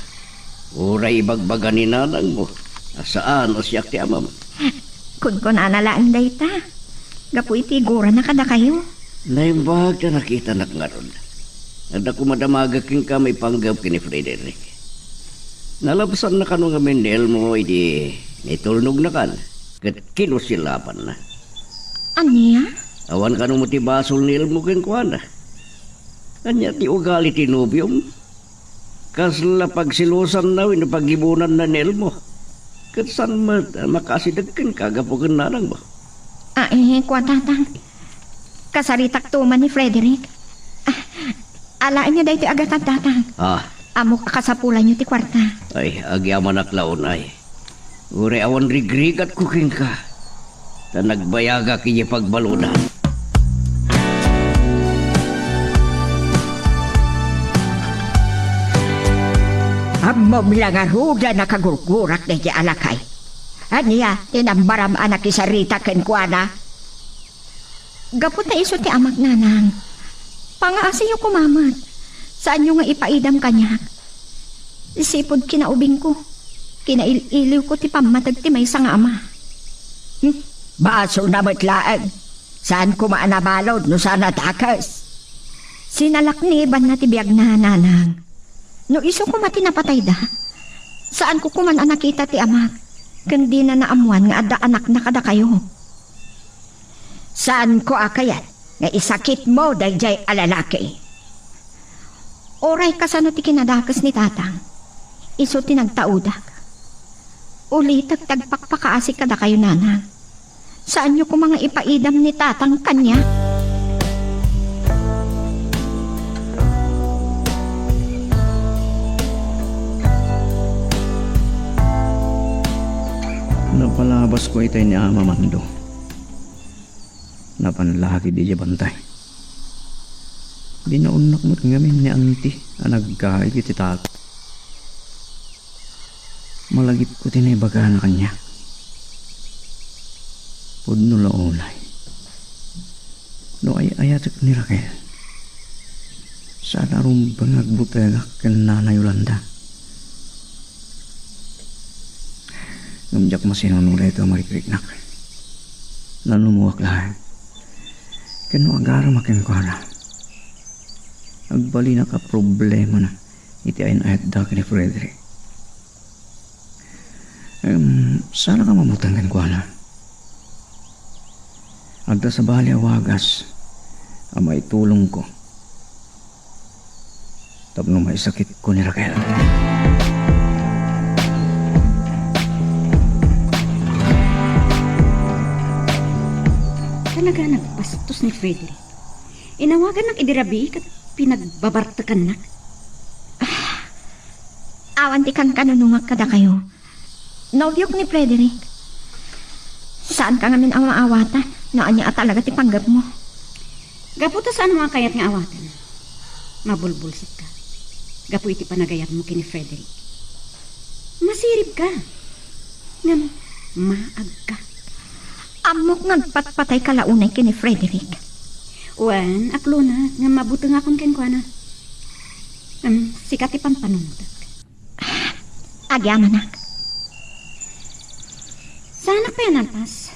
[SPEAKER 6] Uray ibagbaga ni nanang mo. Saan o siya ti amam?
[SPEAKER 2] Kun ko na nalaan day ta. Gapu iti gora na kada kayo.
[SPEAKER 6] Naimbag na nakita nak nga ron. At ako madamaga king ka may panggap kini Frederick. Nalabsan na kano nga Mendel mo, idi nitulnog na kan. Kat kinusilapan na.
[SPEAKER 2] Aniya?
[SPEAKER 6] Awan ka nung mutibasol ni Elmo kin kuhan na. Kanya ti ugali ti Nubium. Kasla pagsilusan na pag-ibunan na ni Elmo. Kat saan makasidagkin kagapukin na lang ba?
[SPEAKER 2] Kwa tatang. Kasaritak tuman ni Frederick. Alain niya dahi ti agad tatang. Amo kakasapulan niyo ti kwarta.
[SPEAKER 6] Ay, agyaman at laon ay. Uri awan rigrigat kuking ka. Ta nagbayaga kinyi pagbaludan.
[SPEAKER 7] Amom lang aruda nakagurgurak na ti alakay. Aniya, tinambaram anak isarita ken kuana.
[SPEAKER 2] Gapot na iso ti amak nanang. Pangaasi yung kumamat. Saan yung nga ipaidam kanya? Isipod kinaubing ko. Kinaililiw ko ti pamatag ti may nga ama.
[SPEAKER 7] Baso na matlaan. Saan ko maanabalod no sana takas?
[SPEAKER 2] Sinalakniban na ti biyag na nanang. No iso ko matinapatay da. Saan ko kuman nakita ti amak? Kandi na naamuan nga adda anak na kada kayo.
[SPEAKER 7] Saan ko akayat? Nga isakit mo dayjay alalaki.
[SPEAKER 2] Oray kasano ti kinadakas ni tatang. Iso tinagtaudak. Ulitag tagpakpakaasi kada kayo nanang. Saan nyo ko mga ipaidam ni tatang kanya?
[SPEAKER 5] Napalabas ko itay ni Ama Mando. Napanlaki di siya bantay. Dinaunak mo't ngamin ni auntie ang nagkahay kiti tato. Malagip ko tinibaga na kanya. Pudno launay. No ay ayatak ni Raquel. Sana rumbang agbutagak kan Nanay Yolanda. Ngamjak masinunulay ito marikriknak. Nanumuwak lahat. Kano agara makin ko na. Agbali na ka problema na iti ayin ayat da ni Frederick. Sana ka mamutangan ko na. Agda sa bali awagas amay tulong ko. Tapno may sakit ko ni Raquel.
[SPEAKER 4] Talaga nagpastos ni Frederick. Inawagan ng idirabi kat pinagbabartakan na.
[SPEAKER 2] Awan ti kan kanunungag kada kayo. Nobyok ni Frederick. Saan ka ngamin ang maawatan? Naanya at talaga ti panggap mo.
[SPEAKER 4] Gaputa saan mga kayat nga awatan? Mabulbulsit ka. Gapu iti panagayat mo kini Frederick. Masirip ka. Ngam, maag ka.
[SPEAKER 2] Amok nagpatpatay kalaunay kini Frederick.
[SPEAKER 4] Wan, aklo na, nga mabuto nga kung kenkwana. Sikat ipampanundag.
[SPEAKER 2] Agyaman nak.
[SPEAKER 4] Sana pa yan alpas.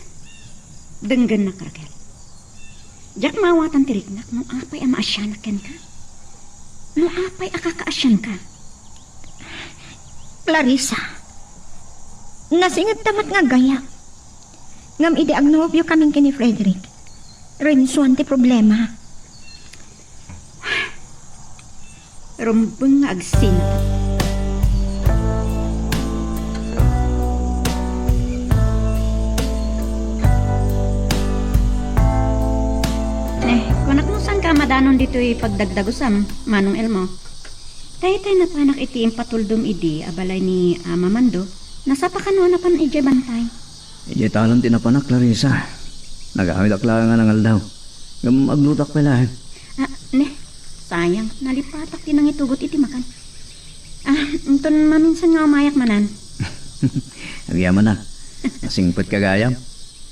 [SPEAKER 4] Denggan na Raquel. Jak mawatan tiriknak, no apay ang maasyanak ken ka. No apay akakaasyan ka.
[SPEAKER 2] Clarissa. Nasingit tamat nga gaya. Ngam ide agnobyo kaming kini Frederick. Rensuan ti problema.
[SPEAKER 4] Rumbeng nga agsinat. Kunak mo saan ka madanon dito'y pagdagdagusam, Manong Elmo. Tay-tay na panak iti impatuldom idi abalay ni Ama Mando. Nasa pakano na pan ije bantay.
[SPEAKER 5] Ije talon tinapanak, Clarissa. Nagamit akla nga nangal daw. Aglutak pala.
[SPEAKER 4] Sayang, nalipatak din ang itugot iti makan. Unton maminsan nga umayak manan.
[SPEAKER 5] Agyaman na. Nasingpot kagayam.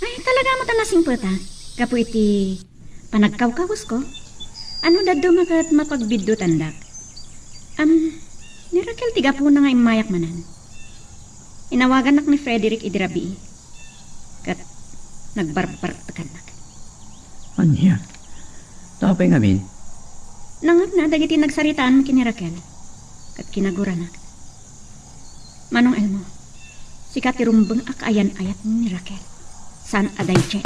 [SPEAKER 4] Ay, talaga mo ta nasingpot ha. Kapo iti panagkawkawas ko. Ano daddo magat mapagbiddo tandak? Ni Raquel tiga po na nga imayak manan. Inawagan nak ni Frederick idirabi. Kat nagbarbartakan nak.
[SPEAKER 5] Anya? Tapay ngamin?
[SPEAKER 4] Nangag na dagiti nagsaritaan mo kini Raquel. Kat kinagura na. Manong Elmo, si katirumbang akayan-ayat ni Raquel. San aday che?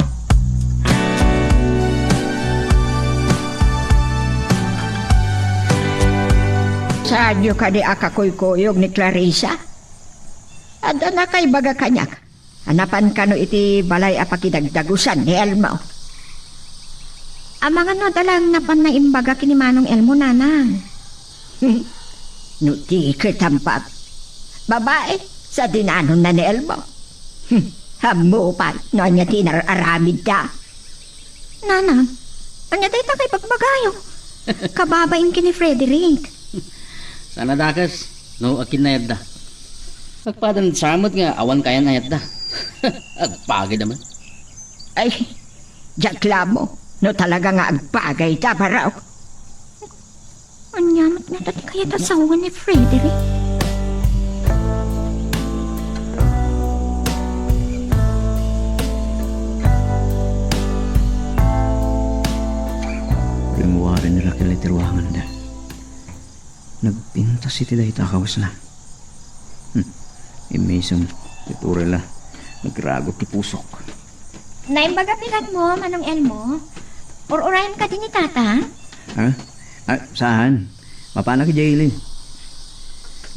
[SPEAKER 7] Saan nyo ka di akakoy-koyog ni Clarissa? Ada na kay baga kanyak. Hanapan ka no iti balay apakidagdagusan ni Elmo.
[SPEAKER 2] Amangan no dalang napan na imbaga kini Manong Elmo nanang.
[SPEAKER 7] No di kitampat. Babae sa dinanon na ni Elmo. Hamo pa no niya tinararamid ta.
[SPEAKER 2] Nanang, anya day ta kay pagbagayo. Kababain kini Frederick.
[SPEAKER 3] Sana dakas, no akin na yadda. Pagpadan samot nga, awan kaya na yadda. Agpagay naman.
[SPEAKER 7] Ay, jakla mo. No talaga nga agpagay ta paraw.
[SPEAKER 2] Anyamat na dati kaya tasawa ni Frederick.
[SPEAKER 5] Limuwarin nila kilitiruangan da. Nagpinta si Tiday takawas na. Imisong titurela. Nagragot ti pusok.
[SPEAKER 2] Naimbaga pilat mo, Manong Elmo. Urayan ka din ni Tata.
[SPEAKER 5] Ha? Saan? Mapana ki Jaylin.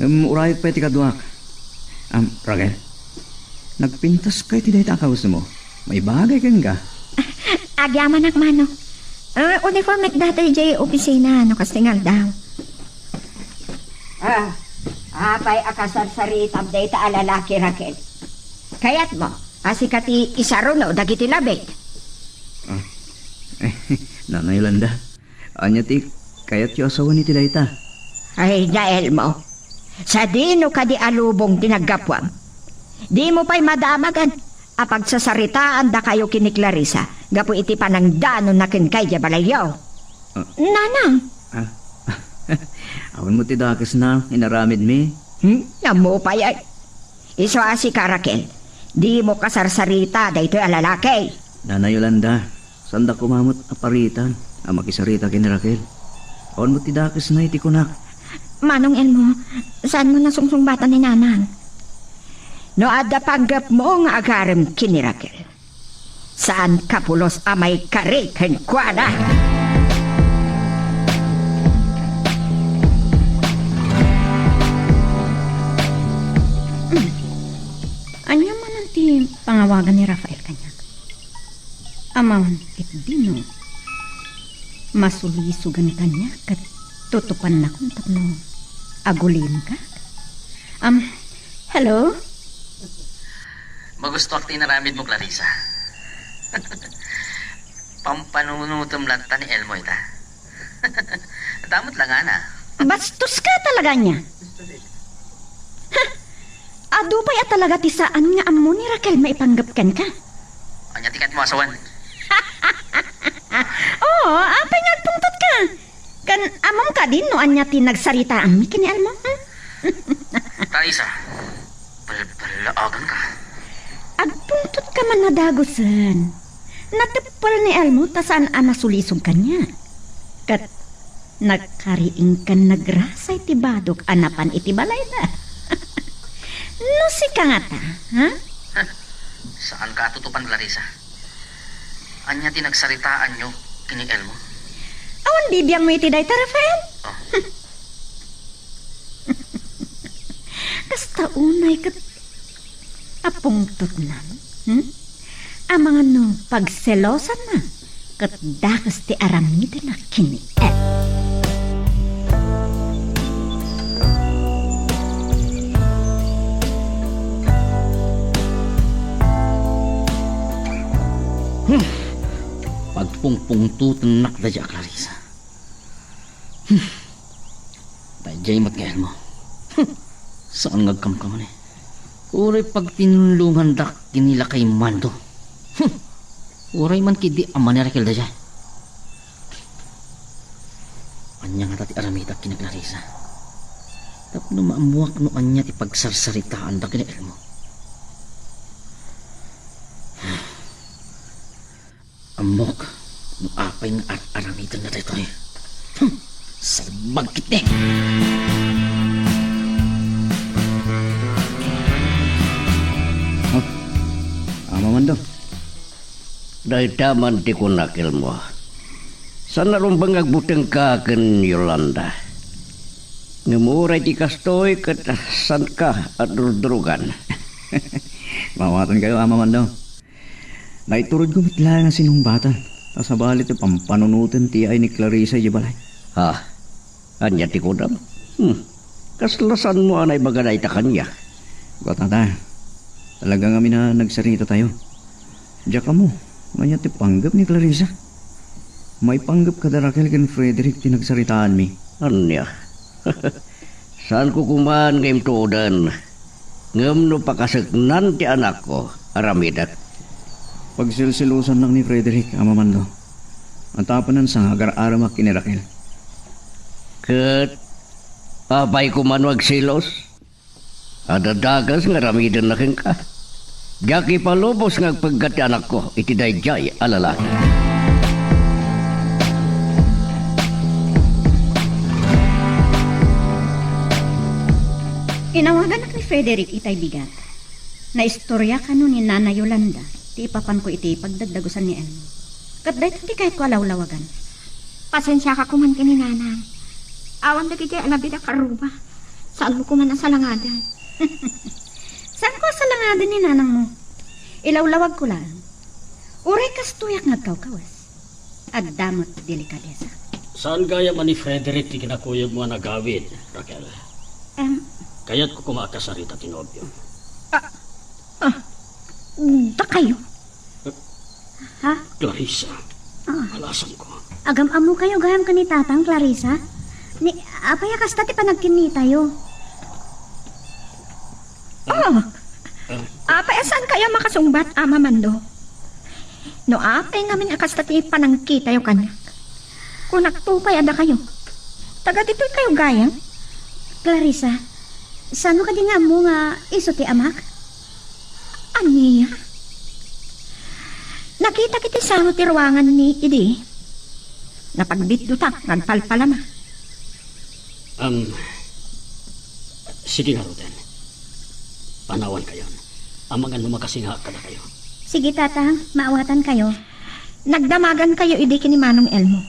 [SPEAKER 5] Urayot pa iti kaduak. Raquel. Nagpintas kay Tiday takawas mo. May bagay kan ka.
[SPEAKER 2] Agyaman ak mano. Uniform at dati jay opisina, no kastingal daw.
[SPEAKER 7] Apay akasarsaritam day ta alalaki Raquel. Kayat mo, asikati isaruno dagiti labit.
[SPEAKER 5] Nanay Yolanda. Anya ti kayat yu asawa ni Tiday ta.
[SPEAKER 7] Ay, nael mo. Sa dino ka di alubong tinagapwam. Di mo pa'y madamagan. Apag sasaritaan da kayo kini Clarissa. Gapo iti panang danon na kin kay Jabalayaw.
[SPEAKER 2] Nanang,
[SPEAKER 5] Awan mo ti dakas na inaramid mi.
[SPEAKER 7] Namo pa yan. Iso asi ka Raquel. Di mo kasarsarita da ito'y alalaki.
[SPEAKER 5] Nanay Yolanda. Sanda kumamot aparitan. Makisarita kini Raquel. Awan mo ti dakas na iti kunak.
[SPEAKER 2] Manong Elmo, saan mo nasungsungbatan ni Nanang?
[SPEAKER 7] No ada panggap mo nga agarem kini Raquel. Saan kapulos amay kari ken kuana?
[SPEAKER 4] Anya man ang ti pangawagan ni Rafael kanya. Amawan it dino. Masulisugan kanya kat tutupan na kung tapno agulim ka. Hello?
[SPEAKER 8] Magusto ak tinaramid mo, Clarissa. Pampanunutom lang ta ni Elmo ita. Damot lang ana.
[SPEAKER 4] Bastos ka talaga niya. Ado pa'y at talaga ti saan nga amo ni Raquel maipanggapkan ka.
[SPEAKER 8] Anya tikat mo asawan.
[SPEAKER 4] Oo, apay nga pungtot ka. Kan amam ka din no anya ti nagsarita ang kini Elmo.
[SPEAKER 8] Clarissa, balaagan ka.
[SPEAKER 4] Agpungtot ka man nadagosan. Natipal ni Elmo ta saan anasulisog kanya. Kat nagkariing kan nagrasay ti badok anapan iti balay na. No si ka nga ta, ha?
[SPEAKER 8] Saan ka tutupan, Clarissa? Anya tinagsaritaan nyo kini Elmo?
[SPEAKER 4] Awan bibiyang mo iti day ta, Rafael?
[SPEAKER 8] Oh.
[SPEAKER 4] Kasta unay kat apungtot na. Ang mga no pagselosan na kat dakas ti aramid na kini
[SPEAKER 3] Pagpungpungtutan nakda dya, Clarissa. Dajay matgayal mo. Saan ngagkamkaman eh? Uray pag tinulungan dak kinila kay Mando. Uray man kidi ama ni Raquel dajay. Anya nga tati aramita kina Clarissa. Tapno maamuak no anya ti pagsarsaritaan da kina Elmo. Amok, Apay nga aramitan na tayo eh. Salbag kit eh.
[SPEAKER 5] Mamando.
[SPEAKER 6] Dahil taman ti kunakil mo. Sana ron bang agbutang ka kan Yolanda? Ngamuray ti kastoy kat san ka at durdurugan.
[SPEAKER 5] Mawatan kayo, Mamando. Naiturod ko mitla nga sinong bata. Kasabalit yung pampanunutan ti ay ni Clarissa Jibalay.
[SPEAKER 6] Ha? Anya ti kudam? Kaslasan mo anay baganay ta kanya.
[SPEAKER 5] Batata, talaga kami na nagsarita tayo. Diyan ka mo, nganya ti panggap ni Clarissa. May panggap ka darakil kin Frederick ti nagsaritaan mi.
[SPEAKER 6] Anya? Saan ko kumaan ngayong tuodan? Ngam no pakasagnan ti anak ko, aramidak.
[SPEAKER 5] Pagsilsilusan lang ni Frederick, Mamando. Ang tapanan sa agar-aramak ni Raquel.
[SPEAKER 6] Kat, apay ko man wag silos. Adadagas nga ramidan na ka. Jaki palubos nga pagkat anak ko, iti dayjay alalaki.
[SPEAKER 4] Inawagan ni Frederick itay bigat. Na istorya kanu ni Nana Yolanda, ti ipapan ko iti pagdagdagusan ni Elmo. Kat dahil ti kahit ko alaw-lawagan.
[SPEAKER 2] Pasensya ka kuman ni Nanang. Awan na kiti alabi na karuba. Saan mo kuman ang salangadan?
[SPEAKER 4] Saan ko sa langadan ni Nanang mo? Ilawlawag ko lang. Uray kastuyak nga kawas. At damot delikadesa.
[SPEAKER 9] Saan gaya man ni Frederick ti kinakuyog mo na gawin, Raquel? Kaya't ko kumakasarita tinobyo.
[SPEAKER 2] Da kayo.
[SPEAKER 4] Ha?
[SPEAKER 9] Clarissa, alasan ko.
[SPEAKER 4] Agam-amo kayo gayam ka ni Tatang Clarissa? Ni, apaya kasta ti panagkini tayo.
[SPEAKER 2] Apay saan kayo makasungbat, Ama Mando? No apay ngamin akasta ti panangkita yung kanya. Kung nagtupay ada kayo. Taga dito'y kayo gayam.
[SPEAKER 4] Clarissa, saan mo ka din nga mo nga iso ti amak?
[SPEAKER 2] Aniya? Nakita kiti sa mo ti ruangan ni Idi. Napagbitdutak, nagpalpalama.
[SPEAKER 9] Sige nga, Roden. Panawan kayo. Ang mga lumakasinga ka na kayo.
[SPEAKER 4] Sige Tatang, maawatan kayo.
[SPEAKER 2] Nagdamagan kayo Idi kini Manong Elmo.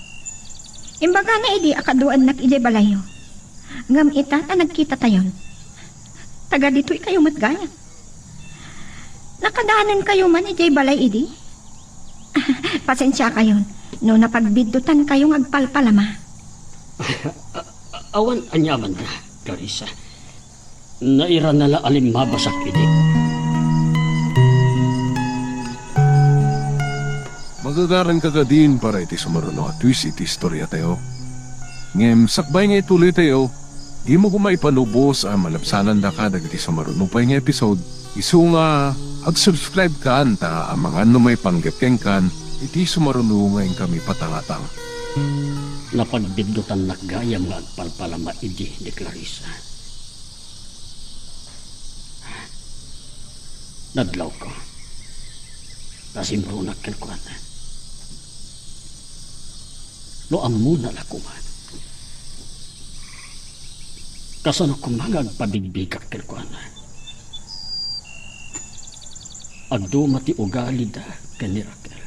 [SPEAKER 2] Imbaga na Idi akaduan nak Idi balayo. Ngam ita ta nagkita tayon. Taga dito'y kayo matgaya. Nakadaanan kayo man Idi balay Idi. Pasensya kayo. No napagbiddutan kayong agpalpalama.
[SPEAKER 9] Awan anyaman na, Clarissa. Naira nala alim mabasak idi.
[SPEAKER 1] Magagaran ka din para iti sumaruno at twis iti istorya tayo. Ngem sakbay nga ituloy tayo, di mo kumaipanubos ang malapsanan da ka dagiti sumaruno pa nga episode. Isu nga ag-subscribe ka anta ang mga may panggapkeng kan iti sumaruno ngayon kami patangatang.
[SPEAKER 9] Napagbiddutan na gayam nga agpalpalama idi ni Clarissa. Nadlaw ko. Nasimrunak kalkuan. Lo amuna lakuman. Kasano kong mga agpabigbigak kalkuan. Agduma ti ugali da kanirakel.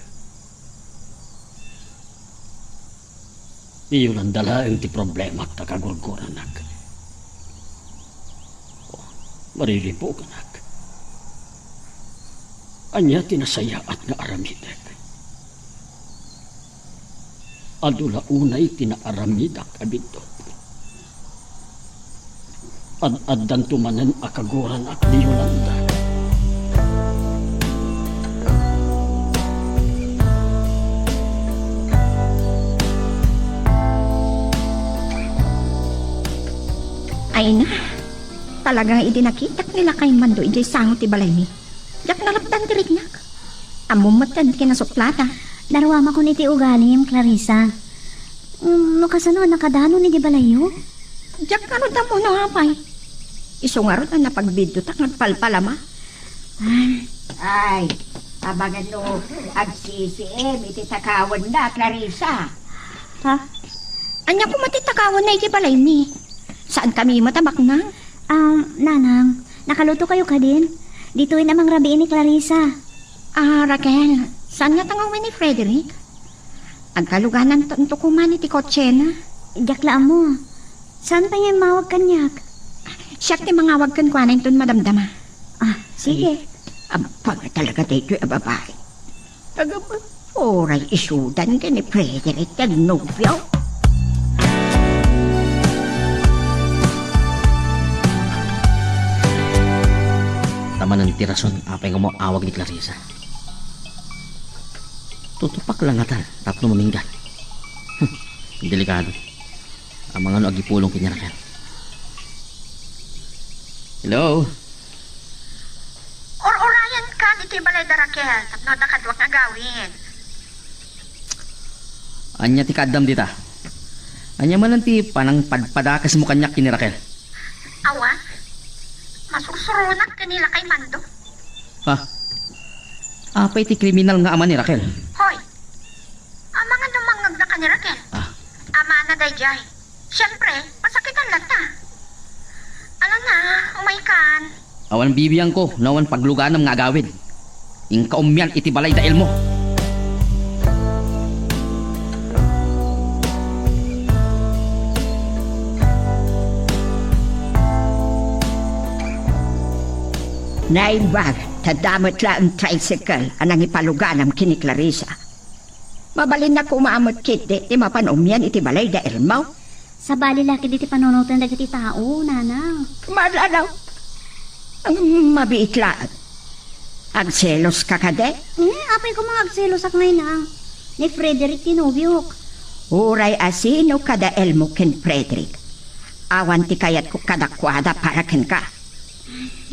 [SPEAKER 9] Iyon ang dalaang ti problema at takagurguran nak. Mariripo ka nak. Anya tinasaya at nga aramidek. Adula unay tinaaramidak abidot. Ad-addan tumanan akaguran at di Yolanda.
[SPEAKER 2] Ay na. Talagang idinakitak nila kay Mando ijay sango ti balay ni. Jak nalapdan ti rignak. Amumatan kinasuplata.
[SPEAKER 4] Darwama ko ni ti ugalim, Clarissa. No kasano nakadano ni di balayo?
[SPEAKER 2] Jak ano damo no hapay. Isungarot na napagbidyo tak nagpalpalama.
[SPEAKER 7] Ay, Abangan no, ag CCM, iti takawan na, Clarissa.
[SPEAKER 4] Ha?
[SPEAKER 2] Anya ko matitakawan na ikibalay mi. Saan kami matabak na?
[SPEAKER 4] Nanang, nakaluto kayo ka din? Dito'y namang rabiin ni Clarissa.
[SPEAKER 2] Raquel, saan nga tangawin ni Frederick? Ang kaluganan tanto kuman iti kotse na.
[SPEAKER 4] Jaklaan mo. Saan pa niya mawag kanyak?
[SPEAKER 2] Siya ti mangawag kan kwa na itong madamdama.
[SPEAKER 4] Sige.
[SPEAKER 7] Ampang talaga dito yung babae. Oray isudan ka ni Frederick ang nobyo.
[SPEAKER 3] Tama ng tirason, apay nga mo awag ni Clarissa. Tutupak lang atan, tapno maminggan. Delikado. Ang mga agipulong kanya Raquel. Hello?
[SPEAKER 2] Or-orayan ka ni Tibalay da Raquel. Tapno da kadwak nga gawin.
[SPEAKER 3] Anya ti kadam dita. Anya man ti panang padpadakas mo kanyak kini Raquel.
[SPEAKER 2] Awa, masusurunak kanila kay Mando.
[SPEAKER 3] Ha? Apay ti kriminal nga ama ni Raquel.
[SPEAKER 2] Hoy, ama nga namangag na ka ni Raquel. Ama na dayjay. Siyempre, masakitan lang ta. Ano na, umaykan.
[SPEAKER 3] Awan bibiyang ko, nawan pagluganam nga agawid. Ing kaumyan iti balay da elmo.
[SPEAKER 7] Naimbag, tadamot lang ang tricycle anang ipaluganam kini Clarissa. Mabalin na kumamot kiti, ti mapanomyan iti balay da elmaw.
[SPEAKER 4] Sa bali laki diti panunutan dagiti tao, nanang.
[SPEAKER 7] Malalaw. Ang mabiit lang. Ang selos ka kade.
[SPEAKER 4] Apay ko mga agselos aknay nang. Ni Frederick tinubyok.
[SPEAKER 7] Uray asino kada elmo ken Frederick. Awan ti kayat ko kadakwada para ken ka.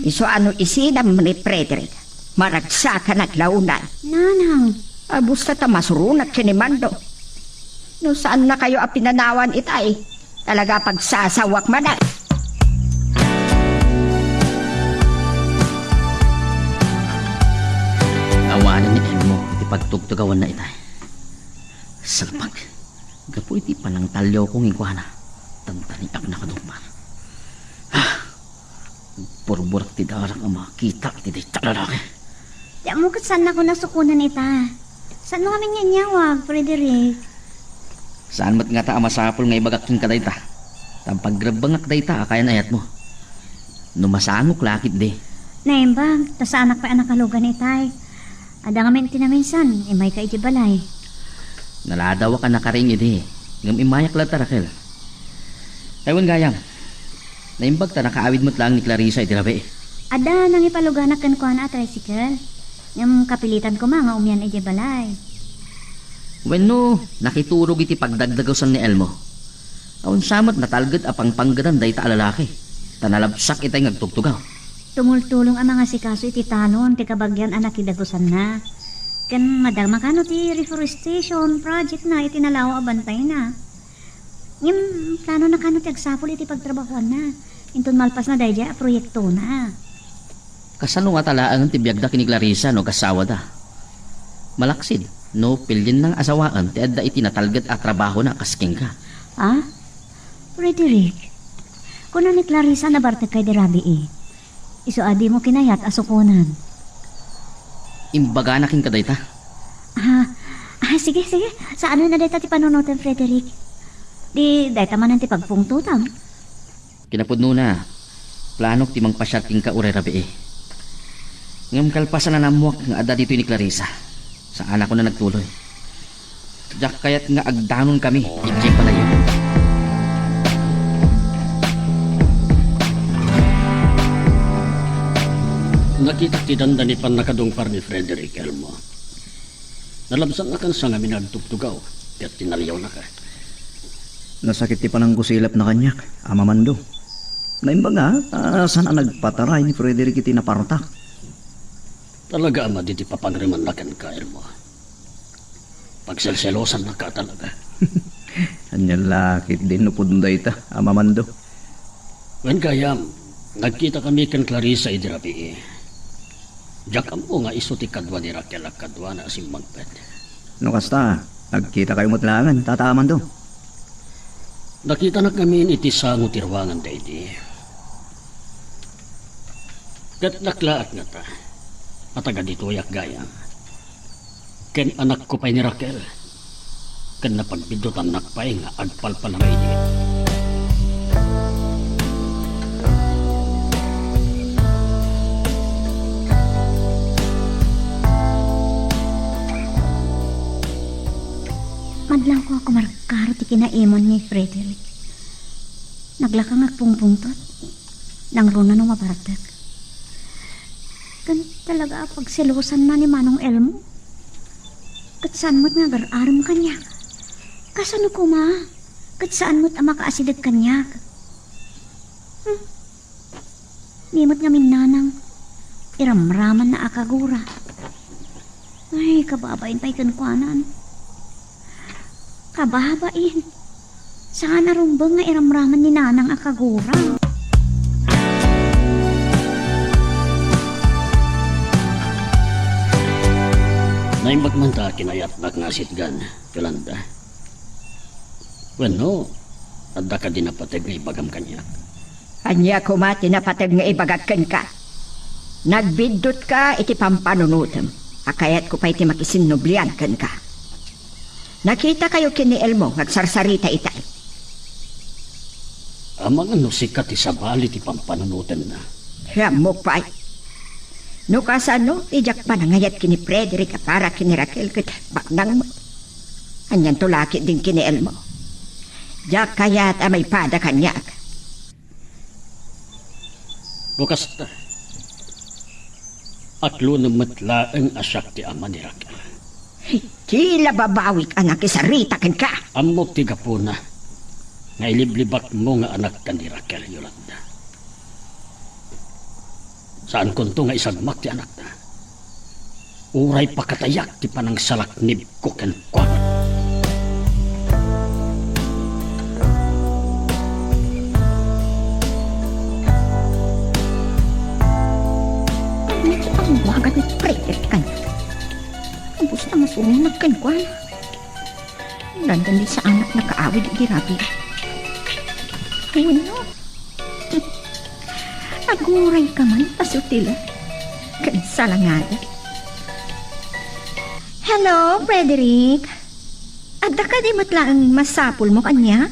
[SPEAKER 7] Iso ano isinam ni Frederick. Maragsakan at launan.
[SPEAKER 4] Nanang.
[SPEAKER 7] Abusta ta masurunat ken ni Mando. No saan na kayo apinanawan itay? Talaga pagsasawak manay.
[SPEAKER 3] Awanan ni elmo iti pagtugtugawan na itay. Salpag. Gapo iti panang talyo kong ikuana. Tantaning ak na kadugmar. Purburak ti darak ang makita iti dayta lalaki.
[SPEAKER 4] Di mo kat saan ako nasukunan ita. Saan mo kami nyanyawag, Frederick?
[SPEAKER 3] Saan mat nga ta amasapol nga ibagaking ka dayta? Tampagrabangak dayta akayan ayat mo. Numasangok lakit de.
[SPEAKER 4] Naimbang, tas anak pa anak kalugan itay. Ada nga men tinaminsan, imay ka iti balay.
[SPEAKER 3] Naladawa ka nakaring ide. Ngam imayak lang ta Raquel. Ewan gayam. Naimbag ta nakaawid mo't lang ni Clarissa iti labi.
[SPEAKER 4] Ada nang ipaluganak kan ko na tricycle. Yung kapilitan ko mga umyan iti balay.
[SPEAKER 3] Wenno, nakiturog iti pagdagdagasan ni Elmo. Awan samat natalgad apang panggadan dayta alalaki. Tanalabsak itay ngagtugtugaw.
[SPEAKER 4] Tumultulong ang mga sikaso iti talon, ti kabagyan anak idagusan na. Kan madagma kano ti reforestation project na iti nalaw abantay na. Ngim plano na kano ti agsapol iti pagtrabahuan na. Intun malpas na dayja proyekto na.
[SPEAKER 3] Kasano nga talaan ti biyagda kini Clarissa no kasawa da. Malaksid, no pilyin ng asawaan ti adda iti natalgad at trabaho na kasking ka.
[SPEAKER 4] Frederick, kuna ni Clarissa na bartag kay dirabi Iso adi mo kinayat asukunan.
[SPEAKER 3] Imbaga na king kadayta.
[SPEAKER 4] Sige. Sa ano na dayta ti panunutan, Frederick? Di dayta man ti pagpungtutam.
[SPEAKER 3] Kinapudno na. Planok ti mangpasyat king ka uray rabi Ngam kalpasan na namuak nga ada dito ni Clarissa. Sa anak ko na nagtuloy. Diyak kaya't nga agdanon kami. Ijay pala yun.
[SPEAKER 9] Nakita ti dandanipan nakadungpar ni Frederick Elmo. Nalabsan na kan sa nga minagtugtugaw. Kaya't tinaliyaw na ka.
[SPEAKER 5] Nasakit ti panang gusilap na kanyak, ama Mando. Naimbaga, saan ang nagpataray ni Frederick iti napartak?
[SPEAKER 9] Talaga ama di papagriman na kan ka, Elmo. Pagselselosan na ka talaga.
[SPEAKER 5] Anyan lakit din nupudunday ta, ama Mando.
[SPEAKER 9] Wen kayam, nagkita kami kan Clarissa idirabi Diyak mo nga iso ti kadwa ni Raquel at kadwa na si Magpet.
[SPEAKER 5] No kasta, nagkita kayo matlangan, tataman to.
[SPEAKER 9] Nakita na kami iti sango tirwangan daydi. Kat naklaat nga ta. Mataga dito yak gayang. Ken anak ko pa'y ni Raquel. Ken napagbidutan nakpay nga agpalpal na may
[SPEAKER 4] Madlang ko ako markaro ti kinaimon ni Frederick. Naglakang agpungpungtot. Nang runa no mabaragdag. Kan talaga pagselosan na ni Manong Elmo. Kat saan mo't nga gar-aram kanya. Kasano ko ma? Kat saan mo't ama kaasidag kanya. Nimot nga minanang. Iramraman na akagura. Ay, kababain pa'y kankwanan. Kababain. Sana rumbang nga iramraman ni nanang akagura.
[SPEAKER 9] Naimbag man ta kinayat na nga sitgan, Yolanda. Bueno, adda ka din napatag nga ibagam kanya.
[SPEAKER 7] Anya ko ma tinapatag nga ibagakan ka. Nagbidot ka iti pampanunutem. Akayat ko pa iti makisinublian kan ka. Nakita kayo kini Elmo nagsarsarita itay.
[SPEAKER 9] Amang ano sikat isabali ti pampanunutan na.
[SPEAKER 7] Ramok pa ay. No kasano, ijak pa nangayat kini Frederick para kini Raquel kat baknang mo. Anyan tulaki din kini Elmo. Jak kayat amay pada kanyak.
[SPEAKER 9] Bukas ta. At lunamatla ang asyak ti ama ni Raquel.
[SPEAKER 7] Tila babawik anak isarita kan ka.
[SPEAKER 9] Amo tiga po na. Nga iliblibat mo nga anak ka ni Raquel, Yolanda. Saan kunto nga isagmak ti anak na? Uray pakatayak ti panang salaknib ko ken kwa.
[SPEAKER 2] Medyo ang wagat ni Frederick kan. Ang gusto masunod kan kwa. Landan di sa anak na kaawid di grabe. Ano? Aguray ka man, pasutila. Kansalangada. Hello, Frederick. Adda ka di matlaang masapul mo kanya?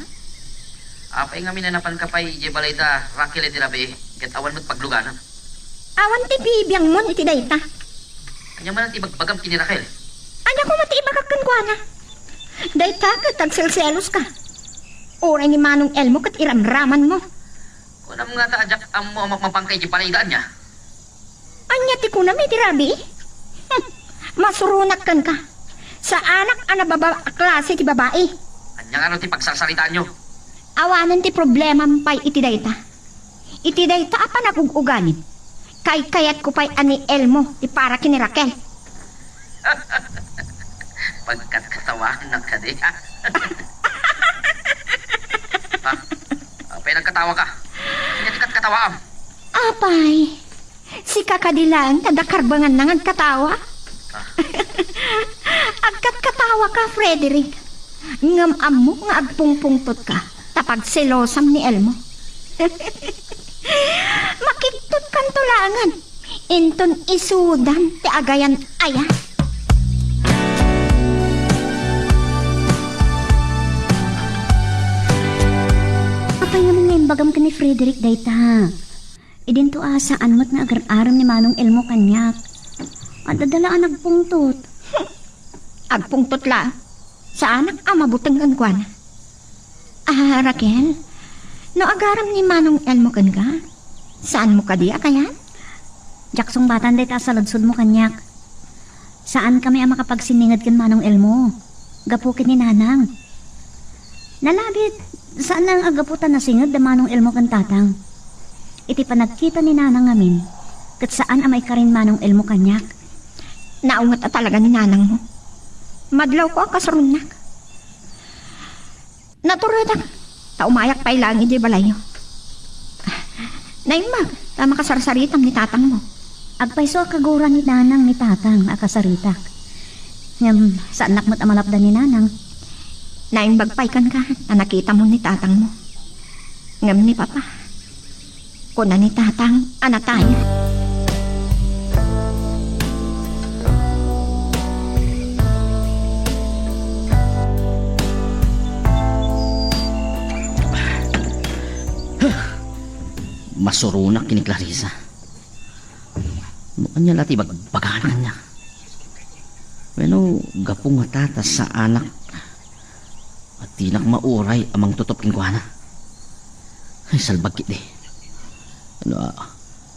[SPEAKER 8] Apay nga minanapan ka pa'y Jebalita, Raquel iti rabi, katawan mo't pagluganan.
[SPEAKER 2] Awan ti bibiyang mon iti dayta.
[SPEAKER 8] Kanya man ang tibagbagam kini Raquel.
[SPEAKER 2] Anya ko matibagakan ko na. Dayta ka, tagselselos ka. Oray ni Manong Elmo kat iramraman mo.
[SPEAKER 8] Kunam nga ta ajak mo mapangkay Jebalidaan niya.
[SPEAKER 2] Anya ti kunam iti rabi? Masurunak kan ka. Sa anak anababa klase ti babae.
[SPEAKER 8] Anya nga no ti pagsasalitaan nyo.
[SPEAKER 2] Awanan ti problema pay iti dayta. Iti dayta apa naguguganin. Kayat ko pa'y ani Elmo ti para kini Raquel.
[SPEAKER 8] Pagkat katawahan ng kadi, ha? Ha? Apay nagkatawa ka. Hindi tikat katawaam.
[SPEAKER 2] Apay, si kakadilang tadakarbangan nang agkatawa. Agkat katawa ka, Frederick. Ngam mo nga agpungpungtot ka tapag selosam ni Elmo. Makiktot kan tulangan. Inton isudan ti agayan aya.
[SPEAKER 4] Apay naman nga imbagam ka ni Frederick dayta. Idinto saan mo't nga agar-aram ni Manong Elmo kanyak. At dadalaan nagpungtot.
[SPEAKER 2] Agpungtot la. Sa anak mabutang kan kwan. Raquel, no agaram ni Manong Elmo kan ka? Saan mo ka diya kaya?
[SPEAKER 4] Jaksong batan dayta sa ladsod mo kanyak. Saan kami ang makapagsiningad kan Manong Elmo? Gapukin ni Nanang. Nalabit, saan lang agaputan na singad da Manong Elmo kan tatang? Iti panagkita ni Nanang amin, kat saan amay ka rin Manong Elmo kanyak?
[SPEAKER 2] Naungat talaga ni Nanang mo. Madlaw ko ang kasarunak. Naturudak. Taumayak pa'y langit di balayo. Naimbag, tama kasarsaritam ni tatang mo.
[SPEAKER 4] Agpaiso kagura ni nanang ni tatang akasaritak. Ngam sa anak mo't amalapdan ni nanang.
[SPEAKER 2] Naimbagpay ka, na nakita mo ni tatang mo. Ngam ni papa. Kuna ni tatang, anak tayo.
[SPEAKER 3] Masurunak kini Clarissa. Mukan niya lati bagbaganan niya. Bueno, gapong nga tatas sa anak. At tinak mauray amang tutop king kuhana. Ay, salbagkit eh. Ano,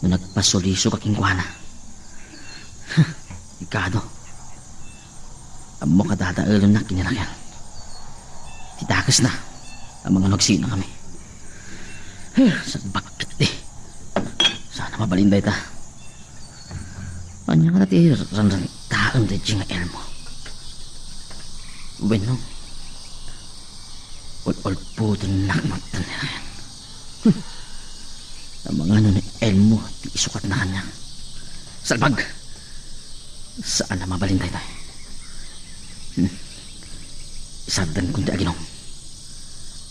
[SPEAKER 3] nagpasuliso ka king kuhana. Ikado. Amo ka dadaelon na kinilakyan. Titakas na. Ang mga nagsina kami. Salbagkit eh. Sana mabalinday ta. Anya ka dati ranran taon da dyan nga Elmo. Bueno, ulputin nakmagtan nila yan. Ang mga ano ni Elmo, di isukat na kanya. Salbag! Saan na mabalintay tayo? Isardan kundi aginong.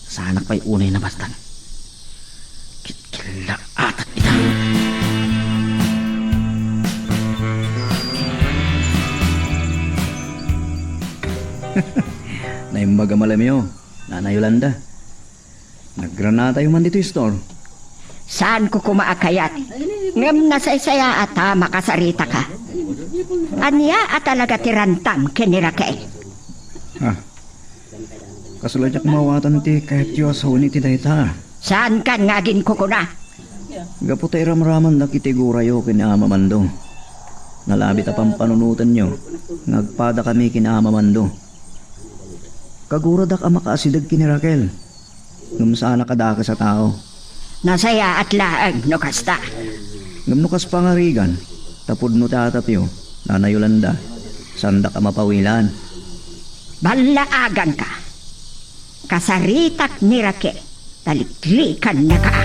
[SPEAKER 3] Sa anak pa'y unay na bastan. Kitkila atat ita.
[SPEAKER 5] Naimbaga malamyo, Nanay Yolanda. Naggranata yung man dito yung store.
[SPEAKER 7] Saan ko kumaakayat? Ngam nasaysaya at makasarita ka. Anya at talaga tirantam kinirake.
[SPEAKER 5] Ha? Kasulad yak mawatan ti kahit yung asawin iti dayta.
[SPEAKER 7] Saan kan ngagin ko kuna?
[SPEAKER 5] Gaputay ramraman na kitigura yo kinaamamando. Nalabit apang panunutan nyo. Ngagpada kami kinaamamando. Kaguradak ang makaasidag kini Raquel. Ngam sana kadaka sa tao.
[SPEAKER 7] Nasaya at laang no kasta.
[SPEAKER 5] Ngam nukas pangarigan. Tapod no tatapyo. Nanay Yolanda. Sanda ka mapawilan.
[SPEAKER 7] Balaagan ka. Kasaritak ni Raquel. Taliklikan na ka.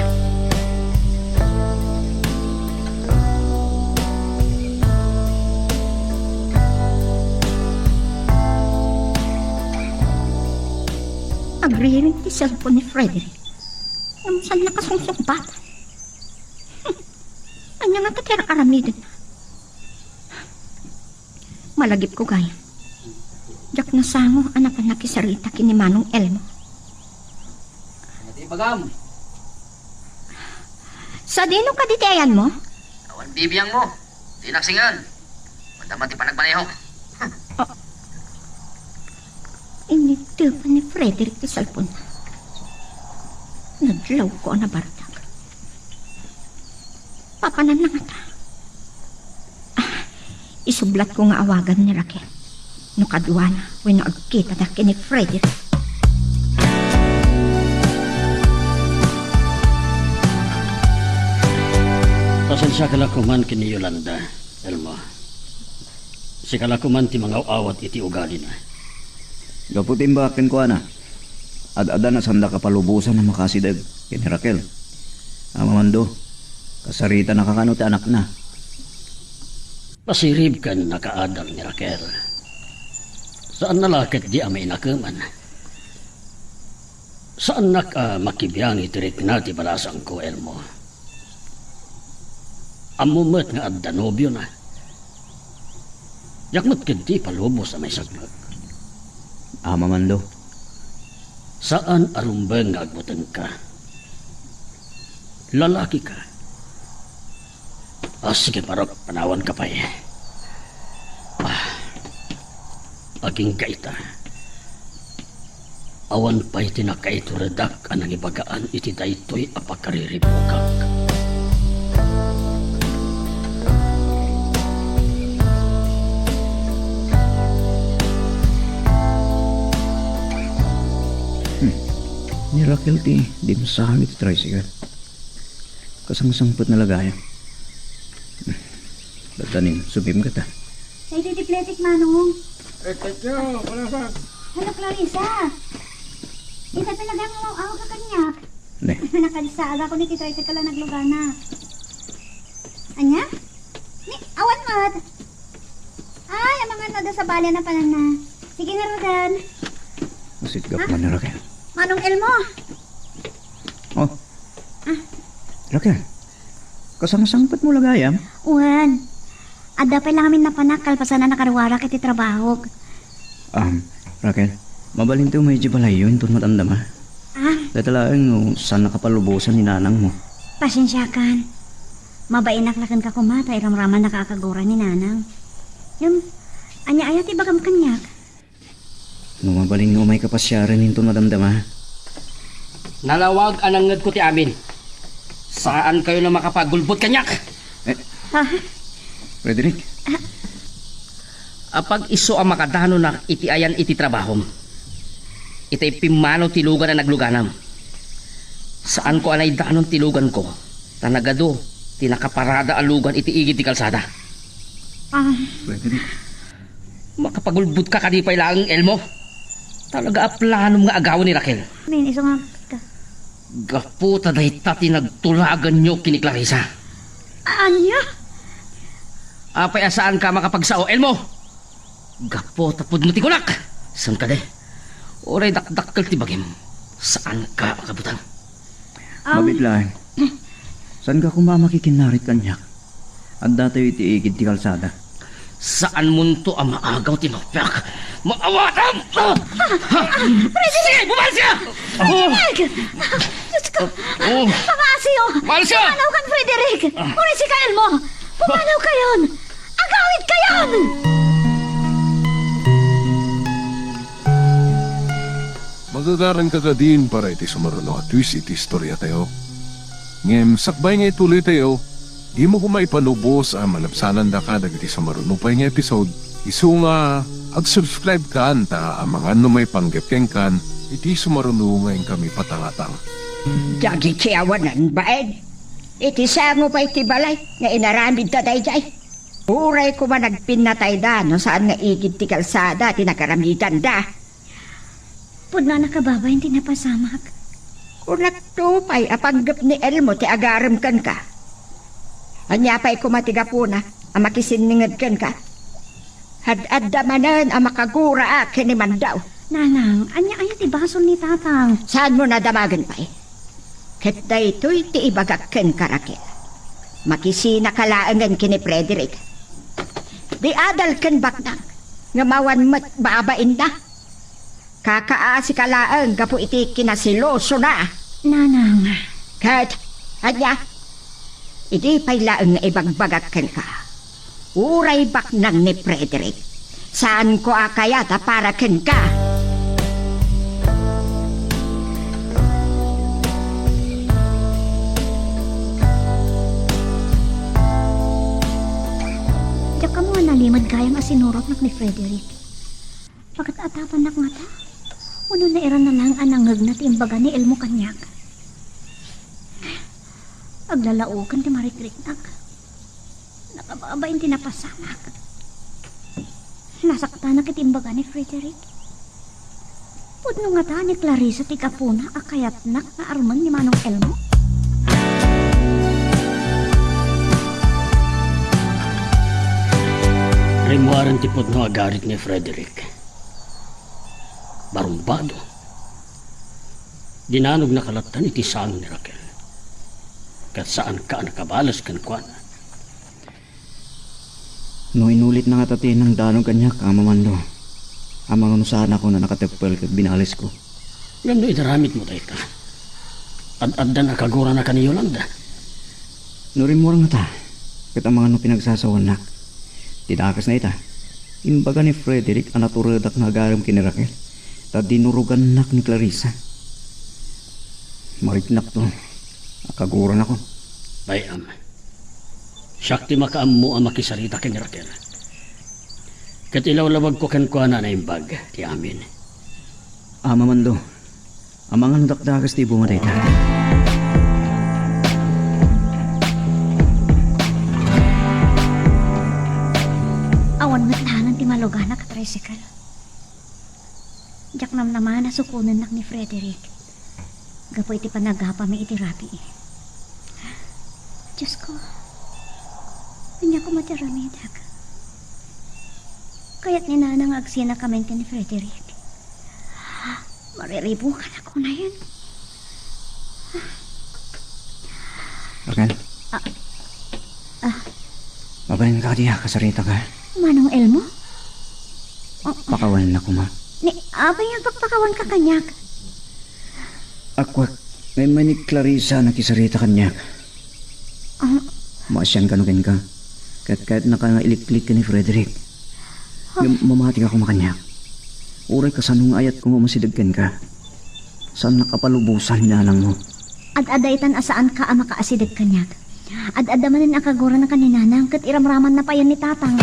[SPEAKER 2] Agriring ti cellphone ni Frederick. Ngam saan nakasungsumpat? Anya nga katira aramidin. Malagip ko gaya. Jak nasango anak pa nakisarita kini Manong Elmo.
[SPEAKER 8] Di bagam.
[SPEAKER 2] Sa dino ka ditayan mo?
[SPEAKER 8] Awan bibiyang mo. Di naksingan. Mandaman ti panagmaneho.
[SPEAKER 2] Inito pa ni Frederick ti cellphone. Nadlaw ko na bardak. Papanan na nga ta. Isublat ko nga awagan ni Raquel. No kadwa na, when agkita na kini Frederick.
[SPEAKER 9] Pasensya ka lakuman kini Yolanda, Elmo. Si kalakuman ti mga awat iti ugali na.
[SPEAKER 5] Gaputin ba akin ko ana? Ad-ada na sanda kapalubusan na makasidag kini Raquel. Amamando, kasarita nakakano ti anak na.
[SPEAKER 9] Pasirib ka nakaadal ni Raquel. Saan nalakit di amay nakaman? Saan makibiyang itirik na ti balasang ko, Elmo? Amumat nga ad Danubyo na. Yakmat kiti palubos sa may saglag.
[SPEAKER 5] Amamando,
[SPEAKER 9] Saan arumbeng nga agbutan ka? Lalaki ka. Sige parok, panawan ka pa eh. Aging kaita. Awan pa'y tinakaituradak anang ibagaan iti daytoy apakariribukak.
[SPEAKER 5] ni Raquel ti dimsahan iti tricycle. Kasang-sangpot na lagayan. Batanin, subim ka ta.
[SPEAKER 4] Say, dipletik manong. Hello, Clarissa. Isa talagang aw ka kanyak.
[SPEAKER 5] Ne,
[SPEAKER 4] Nakalisaga ko ni Titoy ka lang naglugana. Anya? Ni Ad. Ay, ang mga nada sa balya na panan na. Sige nga, Rodan.
[SPEAKER 5] Masit ka pa ni Raquel.
[SPEAKER 4] Manong Elmo.
[SPEAKER 5] Oh. Raquel, kasang-sangpat mo lagayam?
[SPEAKER 4] Uwan. Ada pa lang amin napanakal pa sana nakarawara kiti trabaho.
[SPEAKER 5] Raquel, mabalinto may jibalay yun tun matanda ma. Datalaan saan nakapalubusan ni nanang mo.
[SPEAKER 4] Pasensyakan. Mabainaklakan ka kumata, iramraman nakakagura ni nanang. Yung, anya-ayat ibagam kanyak.
[SPEAKER 5] No mabaling may kapasyaran nito madamdama.
[SPEAKER 3] Nalawag anangad ko ti amin. Saan kayo na makapagulbot kanyak?
[SPEAKER 5] Frederick,
[SPEAKER 3] Apag iso ang makadano na iti ayan iti trabahom. Itay pimano tilugan na nagluganam. Saan ko anay danon tilugan ko? Tanagado, tinakaparada alugan iti igid ti kalsada.
[SPEAKER 5] Frederick,
[SPEAKER 3] Makapagulbot ka kadipay lang, Elmo. Talaga aplanom nga agawan ni Raquel.
[SPEAKER 4] Min, iso nga.
[SPEAKER 3] Gaputa dahi tati nagtulagan nyo kini Clarissa.
[SPEAKER 4] Anya?
[SPEAKER 3] Apay asaan ka makapagsao, Elmo? Gaputa pud mo ti kulak. Saan ka de? Oray dakdakkel ti bagim. Saan ka makabutan?
[SPEAKER 5] mabiglaan. Saan ka kumamakikinarit kanyak? Ang datayo iti igid ti kalsada.
[SPEAKER 3] Saan munto ang maagaw ti mapyak? Maawatam! Sige, bumal siya!
[SPEAKER 4] Frederick! Diyos ko! Pangasyo!
[SPEAKER 3] Bumal siya!
[SPEAKER 4] Pumanaw kan, Frederick! Uri si Kael mo! Pumanaw kayon! Agawid kayon!
[SPEAKER 1] Magagaran ka ka din para iti sumaruno at twist iti istorya tayo. Ngem, sakbay nga ituloy tayo, di mo kumaipanubos ang malapsanan da ka dagiti sumaruno pa nga episode. Isu nga, ag-subscribe ka anta ang mga may panggepeng kan, iti sumaruno ngayon kami patangatang.
[SPEAKER 7] Dagi kiyawanan ba, Ed? Iti sango pa iti balay, nga inaramid ta dayjay. Uray ko man nagpinatay da, no saan nga igid ti kalsada, tinakaramidan da.
[SPEAKER 4] Pud na nakababa, hindi napasamak.
[SPEAKER 7] Unak tupay, apanggap ni Elmo, ti agaram kan ka. Anya pa'y kumatiga po na, ang makisiningad kan ka. Had-ad damanan ang makagura akin ni Mandaw.
[SPEAKER 4] Nanang, anya ayat ibasol ni tatang.
[SPEAKER 7] Saan mo nadamagan pa eh? Ket da ito'y ti ibagakken karakil. Makisina kalaangan kini Frederick. Di adal ken baknang, nga mawan mat baabain na. Kakaasi kalaang gapu iti kinasiloso na.
[SPEAKER 4] Nanang.
[SPEAKER 7] Ket, anya, iti pailaang nga ibagbagakken ka. Uray baknang ni Frederick. Saan ko akayata para ken ka?
[SPEAKER 4] Diyak ka mo nalimad kayang asinurot nak ni Frederick. Pagkat atapan nak nga ta, uno na iran na lang anangag na timbaga ni Elmo kanyak. Aglalaukan ti marikrik-nak. Nakababain tinapasamak. Nasakta na kitimbaga ni Frederick. Pudno nga ta ni Clarissa ti kapuna akayat nak na arman ni Manong Elmo.
[SPEAKER 9] Rimuaran ti pudno agarit ni Frederick. Barumbado. Dinanog na kalatan iti sang ni Raquel. Kat saan ka nakabalas kan kuana.
[SPEAKER 5] No inulit na nga tati ng danog kanyak, amamando. Amang unusahan ako na nakatepel kat binalis ko.
[SPEAKER 9] Gando itaramit mo tayo ka. Ad-addan akagura na ka ni Yolanda.
[SPEAKER 5] Nurimurang nga ta. Kat ang mga no pinagsasawan nak. Tinakas na ita. Imbaga ni Frederick ang naturadak na agaram kini Raquel. Ta dinurugan nak ni Clarissa. Mariknak to. Akaguran ako.
[SPEAKER 9] Bayam. Syakti makaammo ang makisarita kay Raquel. Kat ilaw-lawag ko kan kuana na imbag ti amin.
[SPEAKER 5] Mamando. Ang mga nudakdakas ti bunga dayta.
[SPEAKER 4] Awan nga tahanan ti malugana ka tricycle. Diyak naman na sukunan nak ni Frederick. Gapoy ti panagapa may itirapi. Diyos ko. Kanya ko matiramidag. Kaya't ni Nanang agsina kami ni Frederick. Mariribukan ako na yun.
[SPEAKER 5] Raquel? Mabalin ka diya, kasarita ka.
[SPEAKER 4] Manong Elmo?
[SPEAKER 5] Pakawalan ako, ma.
[SPEAKER 4] Ni abay yung pagpakawan ka kanyak.
[SPEAKER 5] Ako, may manik Clarissa na kisarita kanyak. Maasyan kanugin ka. Kahit nakailiklik ka ni Frederick. Mamati ako makanyak. Uray ka sa nung ayat kung masidag ka. Saan nakapalubusan niya lang mo?
[SPEAKER 4] Ad-adaytan asaan ka ama kaasidag kanyak. Ad-adamanin ang kagura ng kaninanang kat iramraman na pa yan ni tatang.